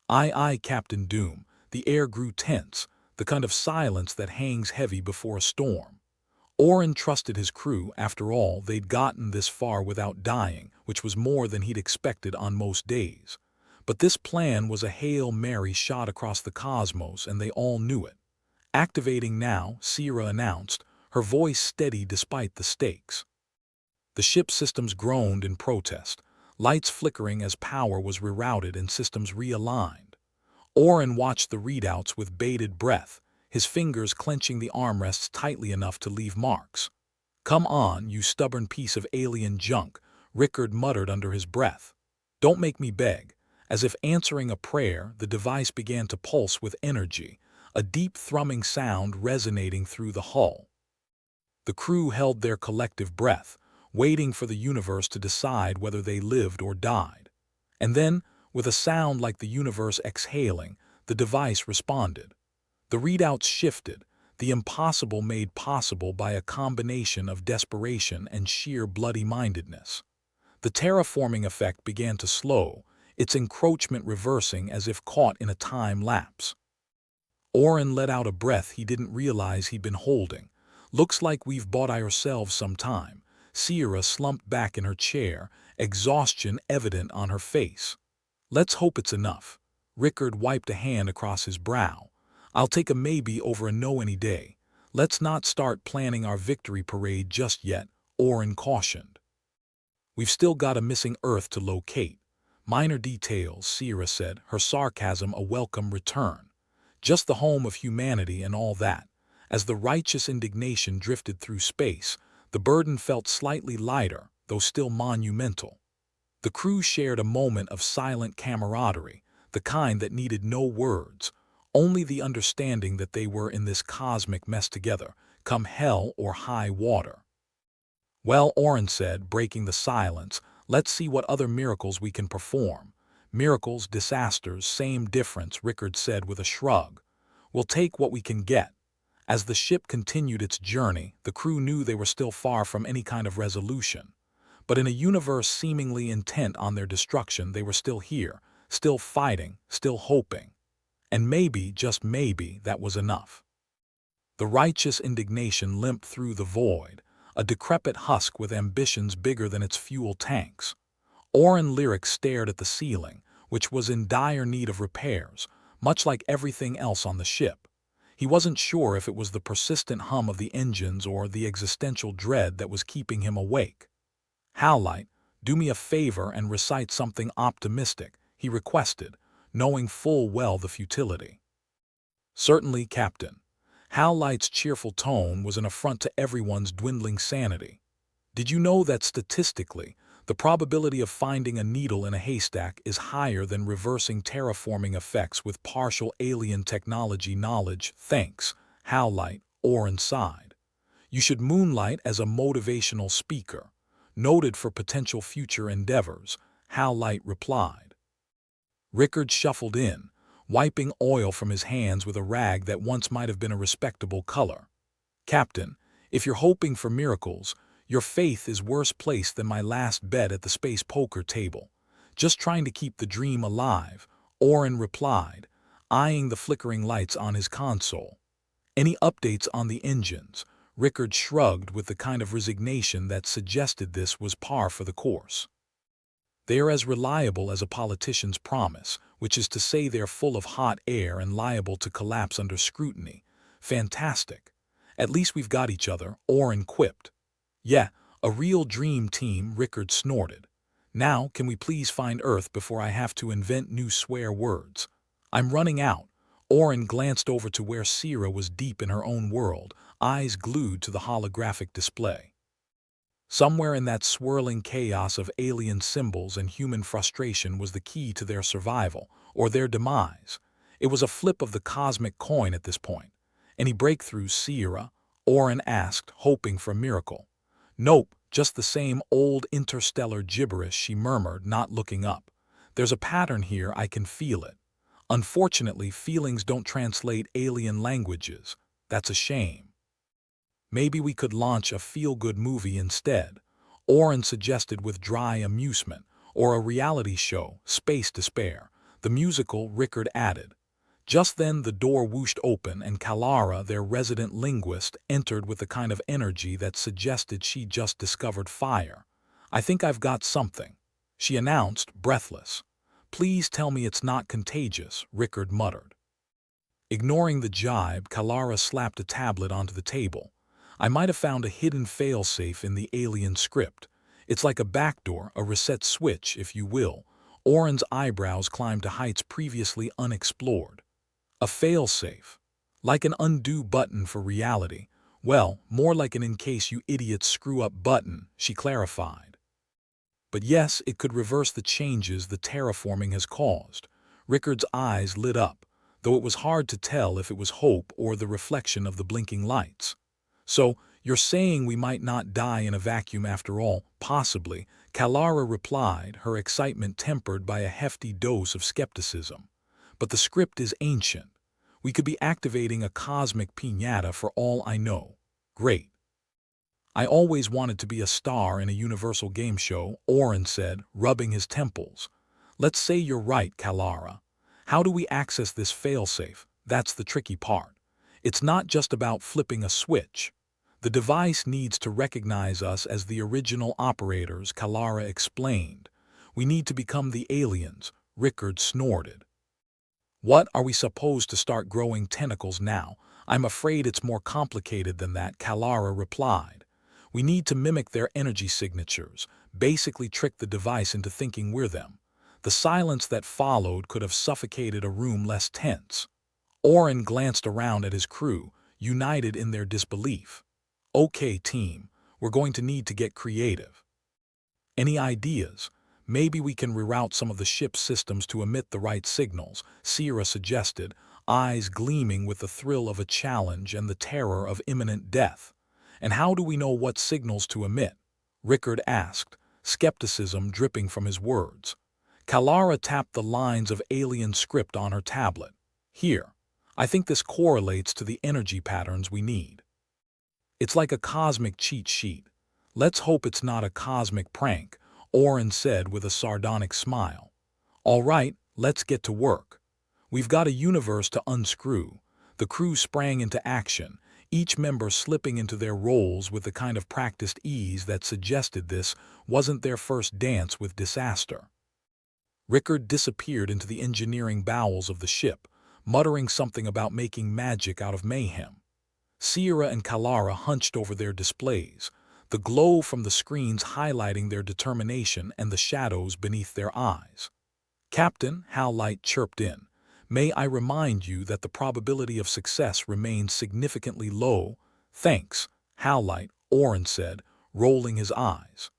Aye, Captain Doom. The air grew tense, the kind of silence that hangs heavy before a storm. Oren trusted his crew. After all, they'd gotten this far without dying, which was more than he'd expected on most days. But this plan was a Hail Mary shot across the cosmos, and they all knew it. Activating now, Sierra announced, her voice steady despite the stakes. The ship's systems groaned in protest, lights flickering as power was rerouted and systems realigned. Oren watched the readouts with bated breath, his fingers clenching the armrests tightly enough to leave marks. Come on, you stubborn piece of alien junk, Rickard muttered under his breath. Don't make me beg. As if answering a prayer, the device began to pulse with energy, a deep thrumming sound resonating through the hull. The crew held their collective breath, waiting for the universe to decide whether they lived or died. And then, with a sound like the universe exhaling, the device responded. The readouts shifted, the impossible made possible by a combination of desperation and sheer bloody-mindedness. The terraforming effect began to slow, its encroachment reversing as if caught in a time lapse. Oren let out a breath he didn't realize he'd been holding. Looks like we've bought ourselves some time. Sierra slumped back in her chair, exhaustion evident on her face. Let's hope it's enough. Rickard wiped a hand across his brow. I'll take a maybe over a no any day. Let's not start planning our victory parade just yet, Oren cautioned. We've still got a missing Earth to locate. Minor details, Sierra said, her sarcasm a welcome return. Just the home of humanity and all that. As the righteous indignation drifted through space, the burden felt slightly lighter, though still monumental. The crew shared a moment of silent camaraderie, the kind that needed no words, only the understanding that they were in this cosmic mess together, come hell or high water. Well, Oren said, breaking the silence, let's see what other miracles we can perform. Miracles, disasters, same difference, Rickard said with a shrug. We'll take what we can get. As the ship continued its journey, the crew knew they were still far from any kind of resolution. But in a universe seemingly intent on their destruction, they were still here, still fighting, still hoping. And maybe, just maybe, that was enough. The righteous indignation limped through the void, a decrepit husk with ambitions bigger than its fuel tanks. Oren Lyric stared at the ceiling, which was in dire need of repairs, much like everything else on the ship. He wasn't sure if it was the persistent hum of the engines or the existential dread that was keeping him awake. Howlite, do me a favor and recite something optimistic, he requested, knowing full well the futility. Certainly, Captain. Howlite's cheerful tone was an affront to everyone's dwindling sanity. Did you know that statistically, the probability of finding a needle in a haystack is higher than reversing terraforming effects with partial alien technology knowledge? Thanks, Howlite, Oren sighed. You should moonlight as a motivational speaker, noted for potential future endeavors, Howlite replied. Rickard shuffled in, wiping oil from his hands with a rag that once might have been a respectable color. Captain, if you're hoping for miracles, your faith is worse placed than my last bet at the space poker table. Just trying to keep the dream alive, Oren replied, eyeing the flickering lights on his console. Any updates on the engines? Rickard shrugged with the kind of resignation that suggested this was par for the course. They are as reliable as a politician's promise, which is to say they're full of hot air and liable to collapse under scrutiny. Fantastic. At least we've got each other, Oren quipped. Yeah, a real dream team, Rickard snorted. Now, can we please find Earth before I have to invent new swear words? I'm running out. Oren glanced over to where Sierra was deep in her own world, eyes glued to the holographic display. Somewhere in that swirling chaos of alien symbols and human frustration was the key to their survival, or their demise. It was a flip of the cosmic coin at this point. Any breakthroughs, Sierra? Oren asked, hoping for a miracle. Nope, just the same old interstellar gibberish, she murmured, not looking up. There's a pattern here, I can feel it. Unfortunately, feelings don't translate alien languages. That's a shame. Maybe we could launch a feel-good movie instead, Oren suggested with dry amusement, or a reality show, Space Despair. The musical, Rickard added. Just then the door whooshed open and Kalara, their resident linguist, entered with the kind of energy that suggested she'd just discovered fire. I think I've got something, she announced, breathless. Please tell me it's not contagious, Rickard muttered. Ignoring the jibe, Kalara slapped a tablet onto the table. I might have found a hidden failsafe in the alien script. It's like a backdoor, a reset switch, if you will. Oren's eyebrows climbed to heights previously unexplored. A failsafe. Like an undo button for reality. Well, more like an in case you idiots screw up button, she clarified. But yes, it could reverse the changes the terraforming has caused. Rickard's eyes lit up, though it was hard to tell if it was hope or the reflection of the blinking lights. So, you're saying we might not die in a vacuum after all? Possibly, Kalara replied, her excitement tempered by a hefty dose of skepticism. But the script is ancient. We could be activating a cosmic piñata for all I know. Great. I always wanted to be a star in a Universal game show, Oren said, rubbing his temples. Let's say you're right, Kalara. How do we access this failsafe? That's the tricky part. It's not just about flipping a switch. The device needs to recognize us as the original operators, Kalara explained. We need to become the aliens, Rickard snorted. What, are we supposed to start growing tentacles now? I'm afraid it's more complicated than that, Kalara replied. We need to mimic their energy signatures, basically trick the device into thinking we're them. The silence that followed could have suffocated a room less tense. Oren glanced around at his crew, united in their disbelief. Okay, team, we're going to need to get creative. Any ideas? Maybe we can reroute some of the ship's systems to emit the right signals, Sierra suggested, eyes gleaming with the thrill of a challenge and the terror of imminent death. And how do we know what signals to emit? Rickard asked, skepticism dripping from his words. Kalara tapped the lines of alien script on her tablet. Here, I think this correlates to the energy patterns we need. It's like a cosmic cheat sheet. Let's hope it's not a cosmic prank, Oren said with a sardonic smile. All right, let's get to work. We've got a universe to unscrew. The crew sprang into action, each member slipping into their roles with the kind of practiced ease that suggested this wasn't their first dance with disaster. Rickard disappeared into the engineering bowels of the ship, muttering something about making magic out of mayhem. Sierra and Kalara hunched over their displays, the glow from the screens highlighting their determination and the shadows beneath their eyes. Captain, Hal Light chirped in, may I remind you that the probability of success remains significantly low. Thanks, Hal Light, Oren said, rolling his eyes.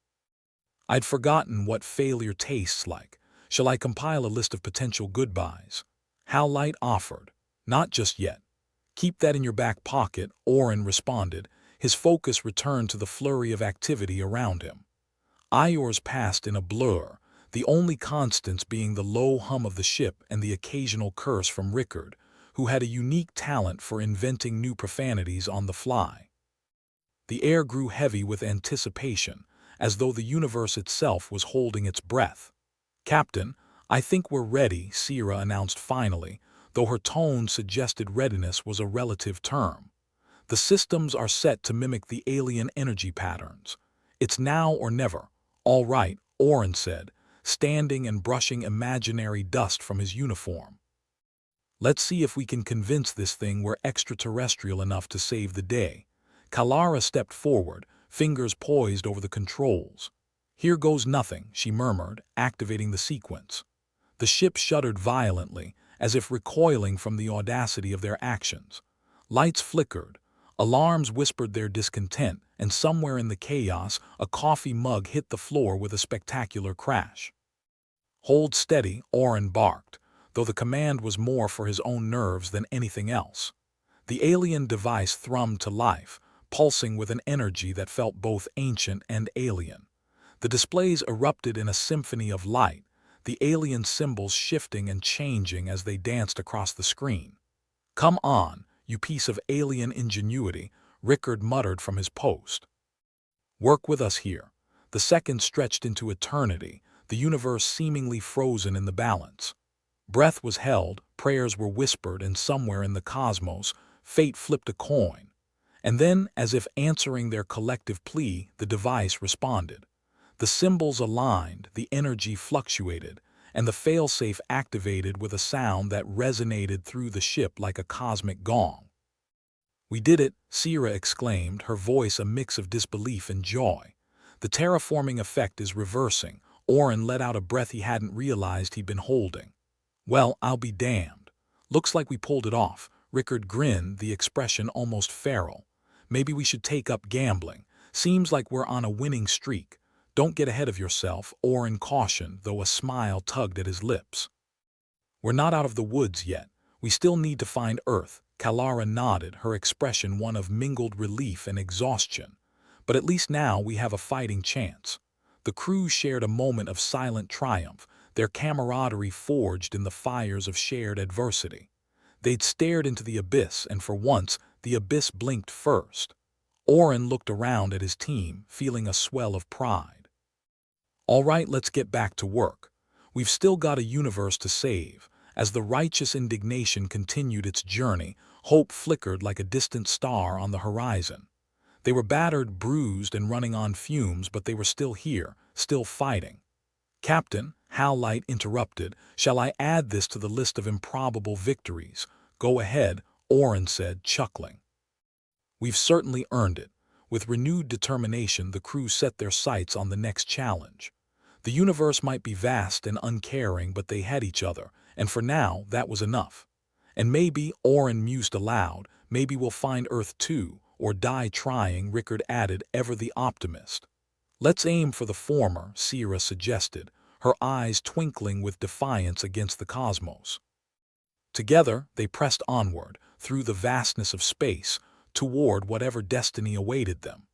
I'd forgotten what failure tastes like. Shall I compile a list of potential goodbyes? Hal Light offered. Not just yet. Keep that in your back pocket, Oren responded, his focus returned to the flurry of activity around him. Hours passed in a blur, the only constants being the low hum of the ship and the occasional curse from Rickard, who had a unique talent for inventing new profanities on the fly. The air grew heavy with anticipation, as though the universe itself was holding its breath. Captain, I think we're ready, Sierra announced finally, though her tone suggested readiness was a relative term. The systems are set to mimic the alien energy patterns. It's now or never. All right, Oren said, standing and brushing imaginary dust from his uniform. Let's see if we can convince this thing we're extraterrestrial enough to save the day. Kalara stepped forward, fingers poised over the controls. Here goes nothing, she murmured, activating the sequence. The ship shuddered violently, as if recoiling from the audacity of their actions. Lights flickered. Alarms whispered their discontent, and somewhere in the chaos, a coffee mug hit the floor with a spectacular crash. Hold steady, Oren barked, though the command was more for his own nerves than anything else. The alien device thrummed to life, pulsing with an energy that felt both ancient and alien. The displays erupted in a symphony of light, the alien symbols shifting and changing as they danced across the screen. Come on, you piece of alien ingenuity, Rickard muttered from his post. Work with us here. The seconds stretched into eternity, the universe seemingly frozen in the balance. Breath was held, prayers were whispered, and somewhere in the cosmos, fate flipped a coin. And then, as if answering their collective plea, the device responded. The symbols aligned, the energy fluctuated, and the failsafe activated with a sound that resonated through the ship like a cosmic gong. We did it, Sierra exclaimed, her voice a mix of disbelief and joy. The terraforming effect is reversing. Oren let out a breath he hadn't realized he'd been holding. Well, I'll be damned. Looks like we pulled it off. Rickard grinned, the expression almost feral. Maybe we should take up gambling. Seems like we're on a winning streak. Don't get ahead of yourself, Oren cautioned, though a smile tugged at his lips. We're not out of the woods yet. We still need to find Earth. Kalara nodded, her expression one of mingled relief and exhaustion. But at least now we have a fighting chance. The crew shared a moment of silent triumph, their camaraderie forged in the fires of shared adversity. They'd stared into the abyss, and for once, the abyss blinked first. Oren looked around at his team, feeling a swell of pride. All right, let's get back to work. We've still got a universe to save. As the righteous indignation continued its journey, hope flickered like a distant star on the horizon. They were battered, bruised, and running on fumes, but they were still here, still fighting. Captain, Hal Light interrupted, shall I add this to the list of improbable victories? Go ahead, Oren said, chuckling. We've certainly earned it. With renewed determination, the crew set their sights on the next challenge. The universe might be vast and uncaring, but they had each other, and for now, that was enough. And maybe, Oren mused aloud, maybe we'll find Earth too, or die trying, Rickard added, ever the optimist. Let's aim for the former, Sierra suggested, her eyes twinkling with defiance against the cosmos. Together, they pressed onward, through the vastness of space, toward whatever destiny awaited them.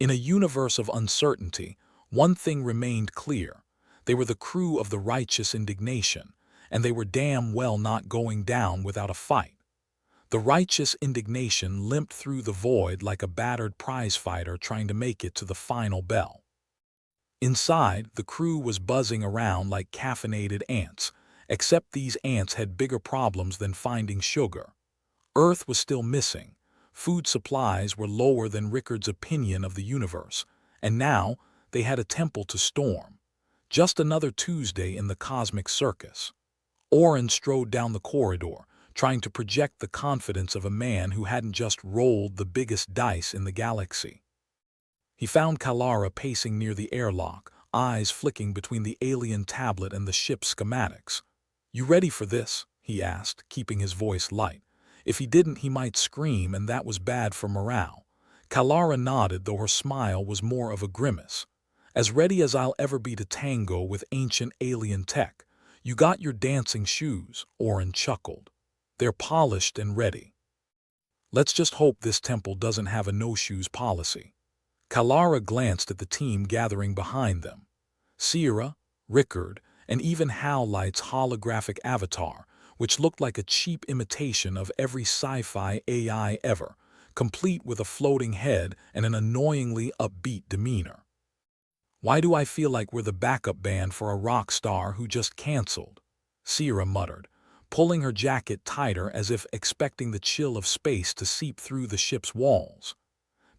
In a universe of uncertainty, one thing remained clear. They were the crew of the righteous indignation, and they were damn well not going down without a fight. The righteous indignation limped through the void like a battered prizefighter trying to make it to the final bell. Inside, the crew was buzzing around like caffeinated ants, except these ants had bigger problems than finding sugar. Earth was still missing. Food supplies were lower than Rickard's opinion of the universe, and now they had a temple to storm. Just another Tuesday in the cosmic circus. Oren strode down the corridor, trying to project the confidence of a man who hadn't just rolled the biggest dice in the galaxy. He found Kalara pacing near the airlock, eyes flicking between the alien tablet and the ship's schematics. "You ready for this?" he asked, keeping his voice light. If he didn't, he might scream, and that was bad for morale. Kalara nodded, though her smile was more of a grimace. "As ready as I'll ever be to tango with ancient alien tech. You got your dancing shoes," Oren chuckled. "They're polished and ready. Let's just hope this temple doesn't have a no-shoes policy." Kalara glanced at the team gathering behind them. Sierra, Rickard, and even Hal Light's holographic avatar, which looked like a cheap imitation of every sci-fi AI ever, complete with a floating head and an annoyingly upbeat demeanor. "Why do I feel like we're the backup band for a rock star who just canceled?" Sierra muttered, pulling her jacket tighter as if expecting the chill of space to seep through the ship's walls.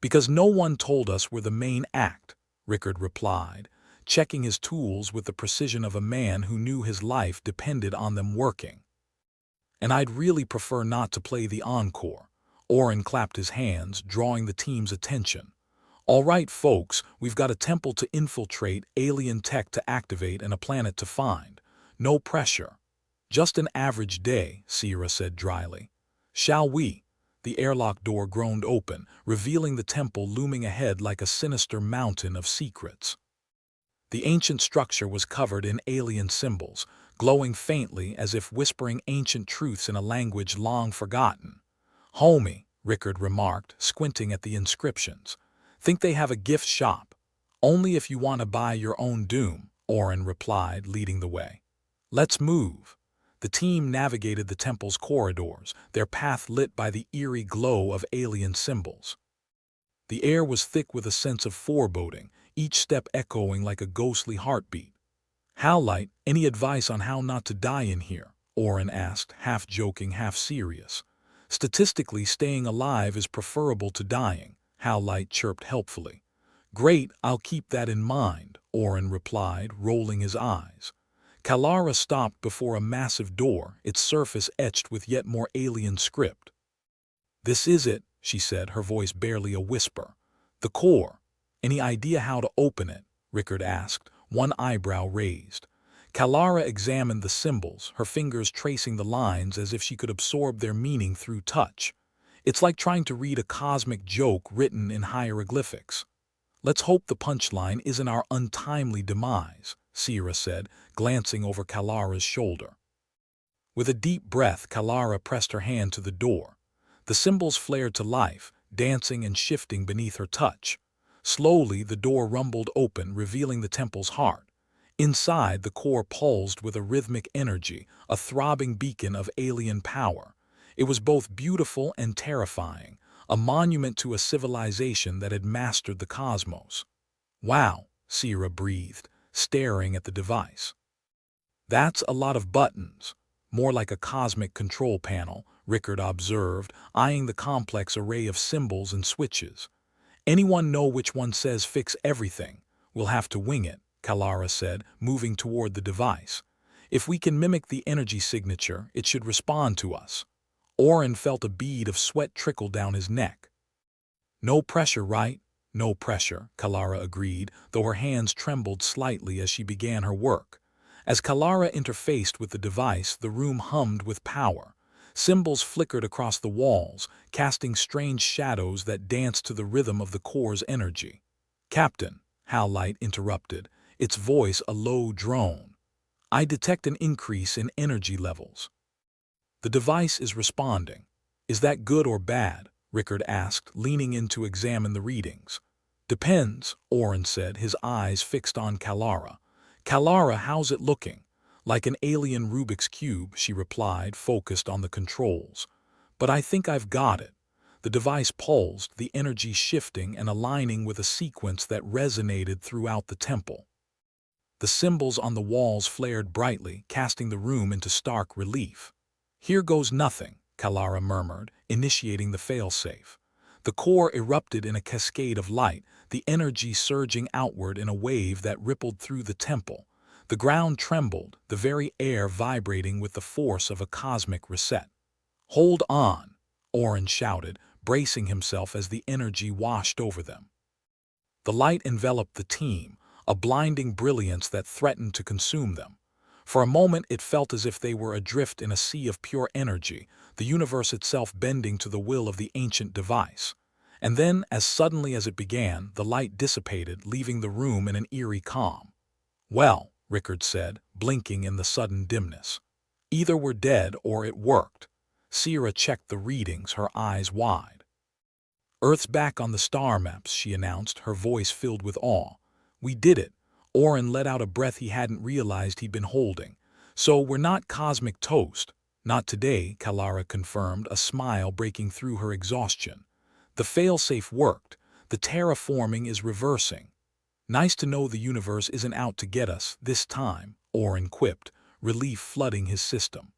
"Because no one told us we're the main act," Rickard replied, checking his tools with the precision of a man who knew his life depended on them working. "And I'd really prefer not to play the encore." Oren clapped his hands, drawing the team's attention. "All right, folks, we've got a temple to infiltrate, alien tech to activate, and a planet to find. No pressure. Just an average day," Sierra said dryly. "Shall we?" The airlock door groaned open, revealing the temple looming ahead like a sinister mountain of secrets. The ancient structure was covered in alien symbols, glowing faintly as if whispering ancient truths in a language long forgotten. "Homie," Rickard remarked, squinting at the inscriptions. "Think they have a gift shop?" "Only if you want to buy your own doom," Oren replied, leading the way. "Let's move." The team navigated the temple's corridors, their path lit by the eerie glow of alien symbols. The air was thick with a sense of foreboding, each step echoing like a ghostly heartbeat. "Hal Light, any advice on how not to die in here?" Oren asked, half joking, half serious. "Statistically, staying alive is preferable to dying," Hal Light chirped helpfully. "Great, I'll keep that in mind," Oren replied, rolling his eyes. Kalara stopped before a massive door, its surface etched with yet more alien script. "This is it," she said, her voice barely a whisper. "The core. Any idea how to open it?" Rickard asked, one eyebrow raised. Kalara examined the symbols, her fingers tracing the lines as if she could absorb their meaning through touch. "It's like trying to read a cosmic joke written in hieroglyphics." "Let's hope the punchline isn't our untimely demise," Sierra said, glancing over Kalara's shoulder. With a deep breath, Kalara pressed her hand to the door. The symbols flared to life, dancing and shifting beneath her touch. Slowly, the door rumbled open, revealing the temple's heart. Inside, the core pulsed with a rhythmic energy, a throbbing beacon of alien power. It was both beautiful and terrifying, a monument to a civilization that had mastered the cosmos. Wow, Sierra breathed, staring at the device. That's a lot of buttons. More like a cosmic control panel, Rickard observed, eyeing the complex array of symbols and switches. Anyone know which one says fix everything? We'll have to wing it, Kalara said, moving toward the device. If we can mimic the energy signature, it should respond to us. Oren felt a bead of sweat trickle down his neck. No pressure, right? No pressure, Kalara agreed, though her hands trembled slightly as she began her work. As Kalara interfaced with the device, the room hummed with power. Symbols flickered across the walls, casting strange shadows that danced to the rhythm of the core's energy. Captain, Howlight interrupted, its voice a low drone. I detect an increase in energy levels. The device is responding. Is that good or bad? Rickard asked, leaning in to examine the readings. Depends, Oren said, his eyes fixed on Kalara. Kalara, how's it looking? Like an alien Rubik's Cube, she replied, focused on the controls. But I think I've got it. The device pulsed, the energy shifting and aligning with a sequence that resonated throughout the temple. The symbols on the walls flared brightly, casting the room into stark relief. Here goes nothing, Kalara murmured, initiating the failsafe. The core erupted in a cascade of light, the energy surging outward in a wave that rippled through the temple. The ground trembled, the very air vibrating with the force of a cosmic reset. Hold on, Oren shouted, bracing himself as the energy washed over them. The light enveloped the team, a blinding brilliance that threatened to consume them. For a moment it felt as if they were adrift in a sea of pure energy, the universe itself bending to the will of the ancient device. And then, as suddenly as it began, the light dissipated, leaving the room in an eerie calm. Well, Rickard said, blinking in the sudden dimness. Either we're dead or it worked. Sierra checked the readings, her eyes wide. Earth's back on the star maps, she announced, her voice filled with awe. We did it. Oren let out a breath he hadn't realized he'd been holding. So we're not cosmic toast. Not today, Kalara confirmed, a smile breaking through her exhaustion. The failsafe worked. The terraforming is reversing. Nice to know the universe isn't out to get us this time, Oren quipped, relief flooding his system.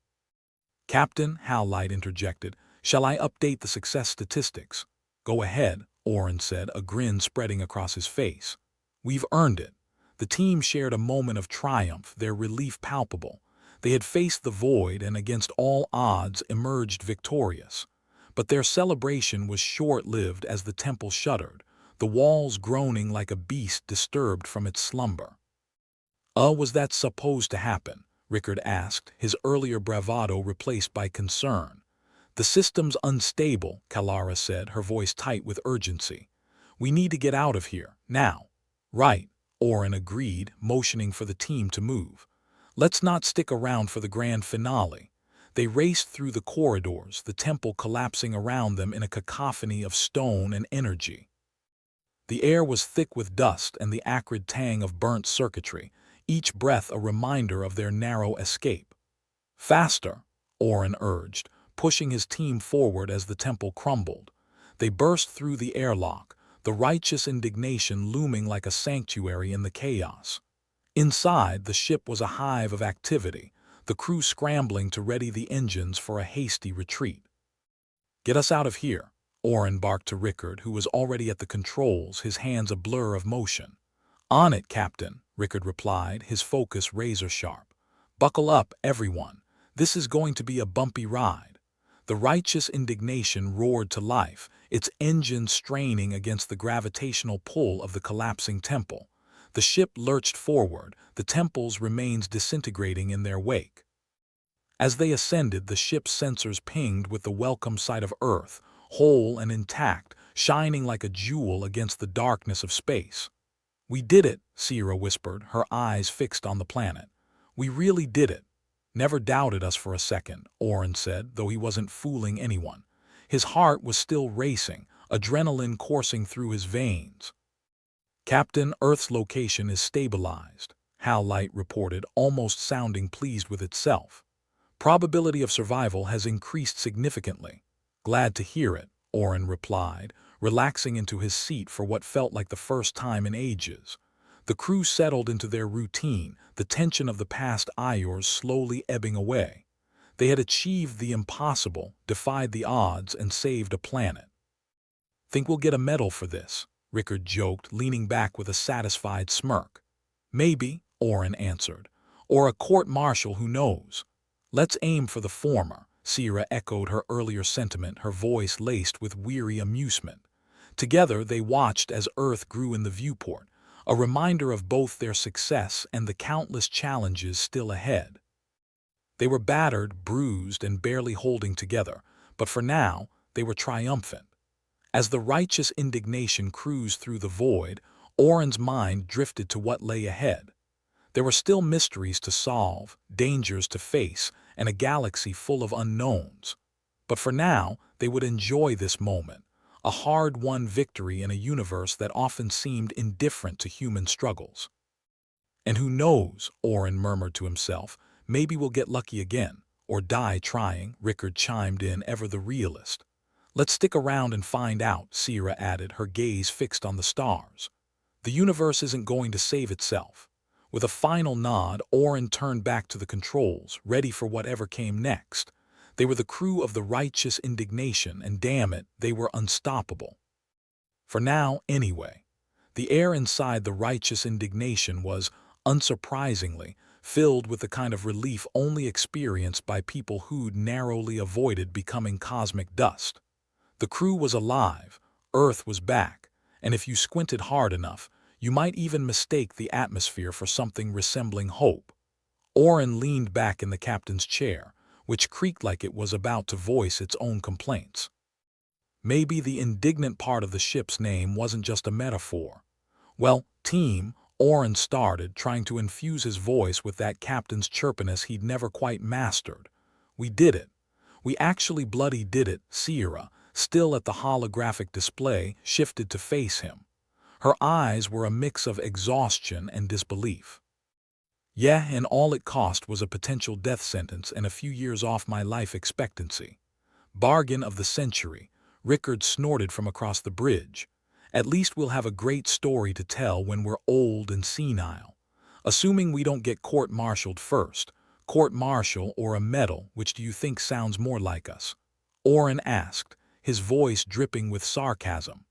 Captain, Howlight interjected, shall I update the success statistics? Go ahead, Oren said, a grin spreading across his face. We've earned it. The team shared a moment of triumph, their relief palpable. They had faced the void and against all odds emerged victorious. But their celebration was short-lived as the temple shuddered, the walls groaning like a beast disturbed from its slumber. Was that supposed to happen? Rickard asked, his earlier bravado replaced by concern. The system's unstable, Kalara said, her voice tight with urgency. We need to get out of here, now. Right, Oren agreed, motioning for the team to move. Let's not stick around for the grand finale. They raced through the corridors, the temple collapsing around them in a cacophony of stone and energy. The air was thick with dust and the acrid tang of burnt circuitry, each breath a reminder of their narrow escape. Faster, Oren urged, pushing his team forward as the temple crumbled. They burst through the airlock, the righteous indignation looming like a sanctuary in the chaos. Inside, the ship was a hive of activity, the crew scrambling to ready the engines for a hasty retreat. Get us out of here, Oren barked to Rickard, who was already at the controls, his hands a blur of motion. On it, Captain, Rickard replied, his focus razor-sharp. Buckle up, everyone. This is going to be a bumpy ride. The righteous indignation roared to life, its engine straining against the gravitational pull of the collapsing temple. The ship lurched forward, the temple's remains disintegrating in their wake. As they ascended, the ship's sensors pinged with the welcome sight of Earth, whole and intact, shining like a jewel against the darkness of space. We did it, Sierra whispered, her eyes fixed on the planet. We really did it. Never doubted us for a second, Oren said, though he wasn't fooling anyone. His heart was still racing, adrenaline coursing through his veins. Captain, Earth's location is stabilized, Howlight reported, almost sounding pleased with itself. Probability of survival has increased significantly. Glad to hear it, Oren replied, relaxing into his seat for what felt like the first time in ages. The crew settled into their routine, the tension of the past hours slowly ebbing away. They had achieved the impossible, defied the odds, and saved a planet. "Think we'll get a medal for this?" Rickard joked, leaning back with a satisfied smirk. "Maybe," Oren answered. "Or a court-martial, who knows?" "Let's aim for the former," Sierra echoed her earlier sentiment, her voice laced with weary amusement. Together they watched as Earth grew in the viewport, a reminder of both their success and the countless challenges still ahead. They were battered, bruised, and barely holding together, but for now they were triumphant. As the righteous indignation cruised through the void, Oren's mind drifted to what lay ahead. There were still mysteries to solve, dangers to face, and a galaxy full of unknowns. But for now, they would enjoy this moment, a hard-won victory in a universe that often seemed indifferent to human struggles. "And who knows," Oren murmured to himself, "maybe we'll get lucky again, or die trying," Rickard chimed in, ever the realist. "Let's stick around and find out," Sierra added, her gaze fixed on the stars. "The universe isn't going to save itself." With a final nod, Oren turned back to the controls, ready for whatever came next. They were the crew of the righteous indignation, and damn it, they were unstoppable. For now, anyway. The air inside the righteous indignation was, unsurprisingly, filled with the kind of relief only experienced by people who'd narrowly avoided becoming cosmic dust. The crew was alive, Earth was back, and if you squinted hard enough, you might even mistake the atmosphere for something resembling hope. Oren leaned back in the captain's chair, which creaked like it was about to voice its own complaints. Maybe the indignant part of the ship's name wasn't just a metaphor. "Well, team," Oren started, trying to infuse his voice with that captain's chirpiness he'd never quite mastered. "We did it. We actually bloody did it." Sierra, still at the holographic display, shifted to face him. Her eyes were a mix of exhaustion and disbelief. "Yeah, and all it cost was a potential death sentence and a few years off my life expectancy." "Bargain of the century," Rickard snorted from across the bridge. "At least we'll have a great story to tell when we're old and senile. Assuming we don't get court-martialed first. Court-martial or a medal, which do you think sounds more like us?" Oren asked, his voice dripping with sarcasm.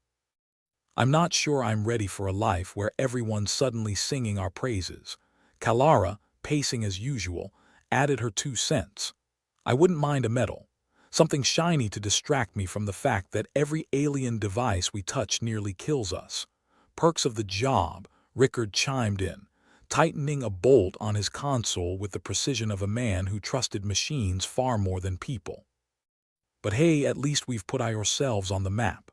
"I'm not sure I'm ready for a life where everyone's suddenly singing our praises." Kalara, pacing as usual, added her 2 cents. "I wouldn't mind a medal. Something shiny to distract me from the fact that every alien device we touch nearly kills us." "Perks of the job," Rickard chimed in, tightening a bolt on his console with the precision of a man who trusted machines far more than people. "But hey, at least we've put ourselves on the map.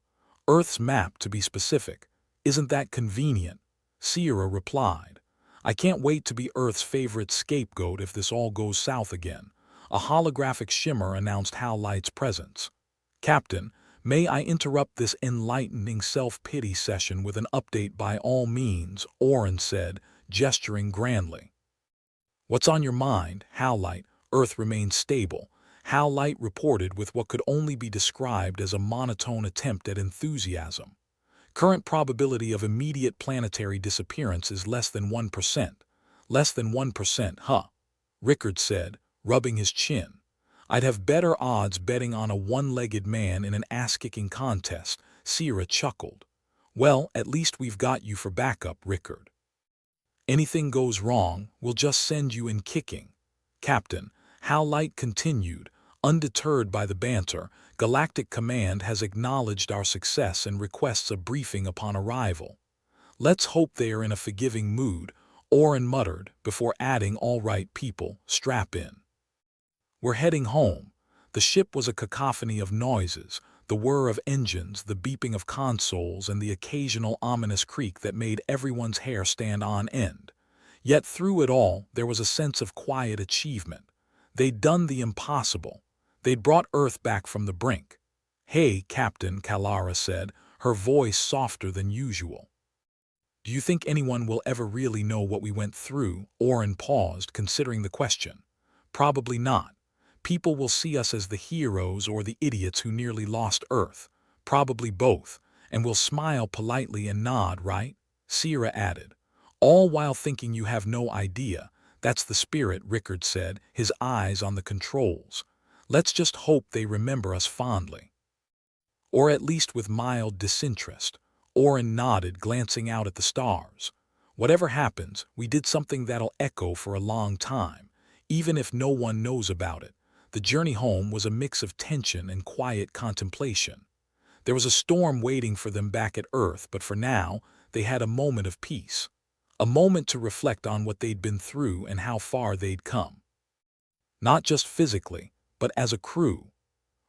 Earth's map, to be specific. Isn't that convenient?" Sierra replied. "I can't wait to be Earth's favorite scapegoat if this all goes south again." A holographic shimmer announced Hal Light's presence. "Captain, may I interrupt this enlightening self-pity session with an update by all means," Oren said, gesturing grandly. "What's on your mind, Hal Light?" "Earth remains stable," Hal Light reported with what could only be described as a monotone attempt at enthusiasm. "Current probability of immediate planetary disappearance is less than 1%. "Less than 1%, huh?" Rickard said, rubbing his chin. "I'd have better odds betting on a one-legged man in an ass-kicking contest," Sierra chuckled. "Well, at least we've got you for backup, Rickard. Anything goes wrong, we'll just send you in kicking." "Captain," Hal Light continued, undeterred by the banter, "Galactic Command has acknowledged our success and requests a briefing upon arrival." "Let's hope they are in a forgiving mood," Oren muttered, before adding, "All right, people, strap in. We're heading home." The ship was a cacophony of noises, the whir of engines, the beeping of consoles, and the occasional ominous creak that made everyone's hair stand on end. Yet through it all, there was a sense of quiet achievement. They'd done the impossible. They'd brought Earth back from the brink. "Hey, Captain," Kalara said, her voice softer than usual. "Do you think anyone will ever really know what we went through?" Oren paused, considering the question. "Probably not. People will see us as the heroes or the idiots who nearly lost Earth. Probably both, and we'll smile politely and nod, right? Sierra added. All while thinking you have no idea. That's the spirit, Rickard said, his eyes on the controls. Let's just hope they remember us fondly. Or at least with mild disinterest. Orin nodded, glancing out at the stars. Whatever happens, we did something that'll echo for a long time, even if no one knows about it. The journey home was a mix of tension and quiet contemplation. There was a storm waiting for them back at Earth, but for now, they had a moment of peace. A moment to reflect on what they'd been through and how far they'd come. Not just physically, but as a crew.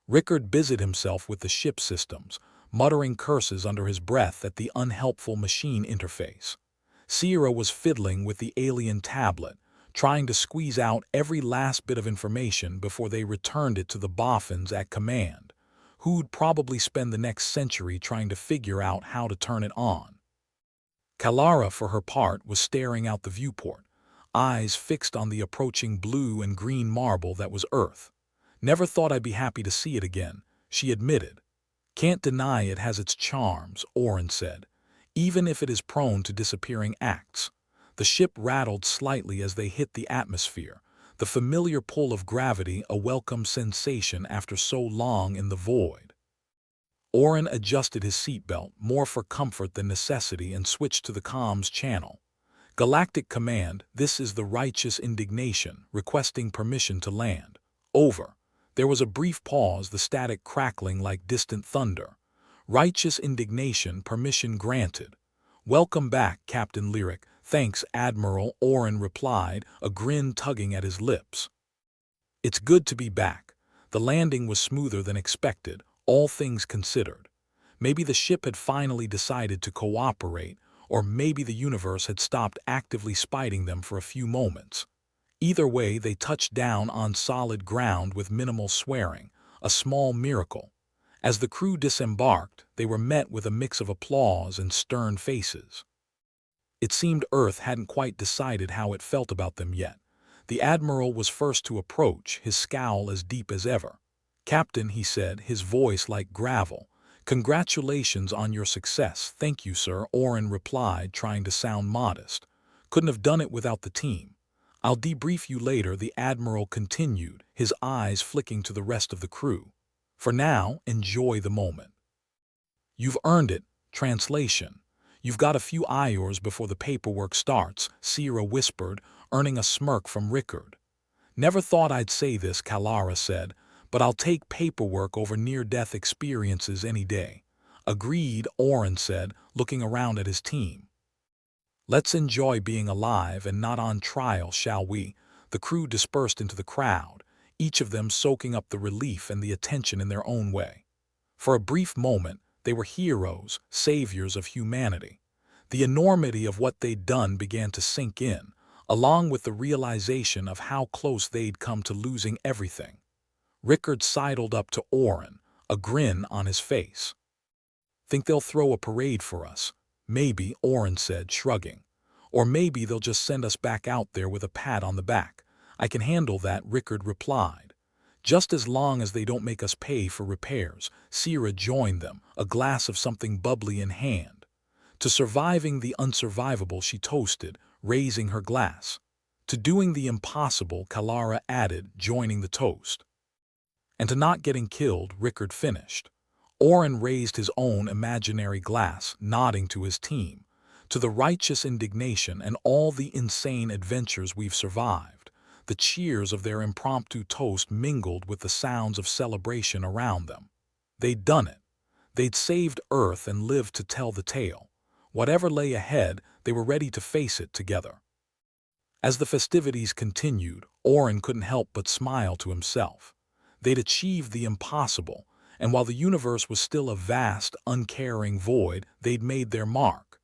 Rickard busied himself with the ship systems, muttering curses under his breath at the unhelpful machine interface. Sierra was fiddling with the alien tablet, trying to squeeze out every last bit of information before they returned it to the boffins at command, who'd probably spend the next century trying to figure out how to turn it on. Kalara, for her part, was staring out the viewport, eyes fixed on the approaching blue and green marble that was Earth. Never thought I'd be happy to see it again, she admitted. Can't deny it has its charms, Orin said, even if it is prone to disappearing acts. The ship rattled slightly as they hit the atmosphere, the familiar pull of gravity a welcome sensation after so long in the void. Orin adjusted his seatbelt, more for comfort than necessity, and switched to the comms channel. Galactic Command, this is the Righteous Indignation, requesting permission to land. Over. There was a brief pause, the static crackling like distant thunder. Righteous Indignation, permission granted. Welcome back, Captain Lyric. Thanks, Admiral, Orin replied, a grin tugging at his lips. It's good to be back. The landing was smoother than expected, all things considered. Maybe the ship had finally decided to cooperate, or maybe the universe had stopped actively spiting them for a few moments. Either way, they touched down on solid ground with minimal swearing, a small miracle. As the crew disembarked, they were met with a mix of applause and stern faces. It seemed Earth hadn't quite decided how it felt about them yet. The Admiral was first to approach, his scowl as deep as ever. Captain, he said, his voice like gravel. Congratulations on your success. Thank you, sir, Orin replied, trying to sound modest. Couldn't have done it without the team. I'll debrief you later, the Admiral continued, his eyes flicking to the rest of the crew. For now, enjoy the moment. You've earned it. Translation. You've got a few hours before the paperwork starts, Sierra whispered, earning a smirk from Rickard. Never thought I'd say this, Kalara said, but I'll take paperwork over near-death experiences any day. Agreed, Orin said, looking around at his team. Let's enjoy being alive and not on trial, shall we? The crew dispersed into the crowd, each of them soaking up the relief and the attention in their own way. For a brief moment, they were heroes, saviors of humanity. The enormity of what they'd done began to sink in, along with the realization of how close they'd come to losing everything. Rickard sidled up to Orin, a grin on his face. Think they'll throw a parade for us? Maybe, Orin said, shrugging. Or maybe they'll just send us back out there with a pat on the back. I can handle that, Rickard replied. Just as long as they don't make us pay for repairs. Sierra joined them, a glass of something bubbly in hand. To surviving the unsurvivable, she toasted, raising her glass. To doing the impossible, Kalara added, joining the toast. And to not getting killed, Rickard finished. Orin raised his own imaginary glass, nodding to his team. To the righteous indignation and all the insane adventures we've survived. The cheers of their impromptu toast mingled with the sounds of celebration around them. They'd done it. They'd saved Earth and lived to tell the tale. Whatever lay ahead, they were ready to face it together. As the festivities continued, Orin couldn't help but smile to himself. They'd achieved the impossible, and while the universe was still a vast, uncaring void, they'd made their mark.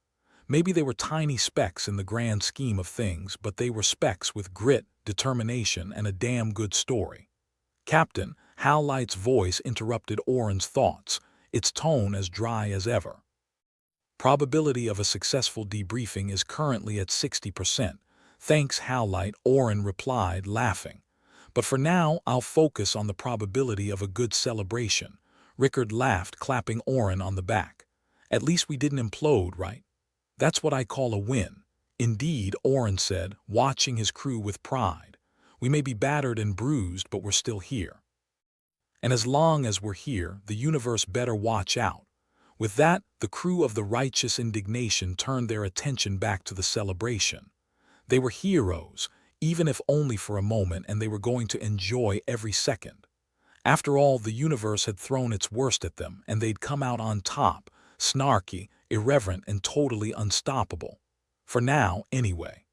Maybe they were tiny specks in the grand scheme of things, but they were specks with grit, determination, and a damn good story. Captain, Hal Light's voice interrupted Orin's thoughts, its tone as dry as ever. Probability of a successful debriefing is currently at 60%. Thanks, Hal Light, Orin replied, laughing. But for now, I'll focus on the probability of a good celebration. Rickard laughed, clapping Orin on the back. At least we didn't implode, right? That's what I call a win. Indeed, Orin said, watching his crew with pride. We may be battered and bruised, but we're still here. And as long as we're here, the universe better watch out. With that, the crew of the Righteous Indignation turned their attention back to the celebration. They were heroes, even if only for a moment, and they were going to enjoy every second. After all, the universe had thrown its worst at them, and they'd come out on top, snarky, irreverent, and totally unstoppable. For now, anyway.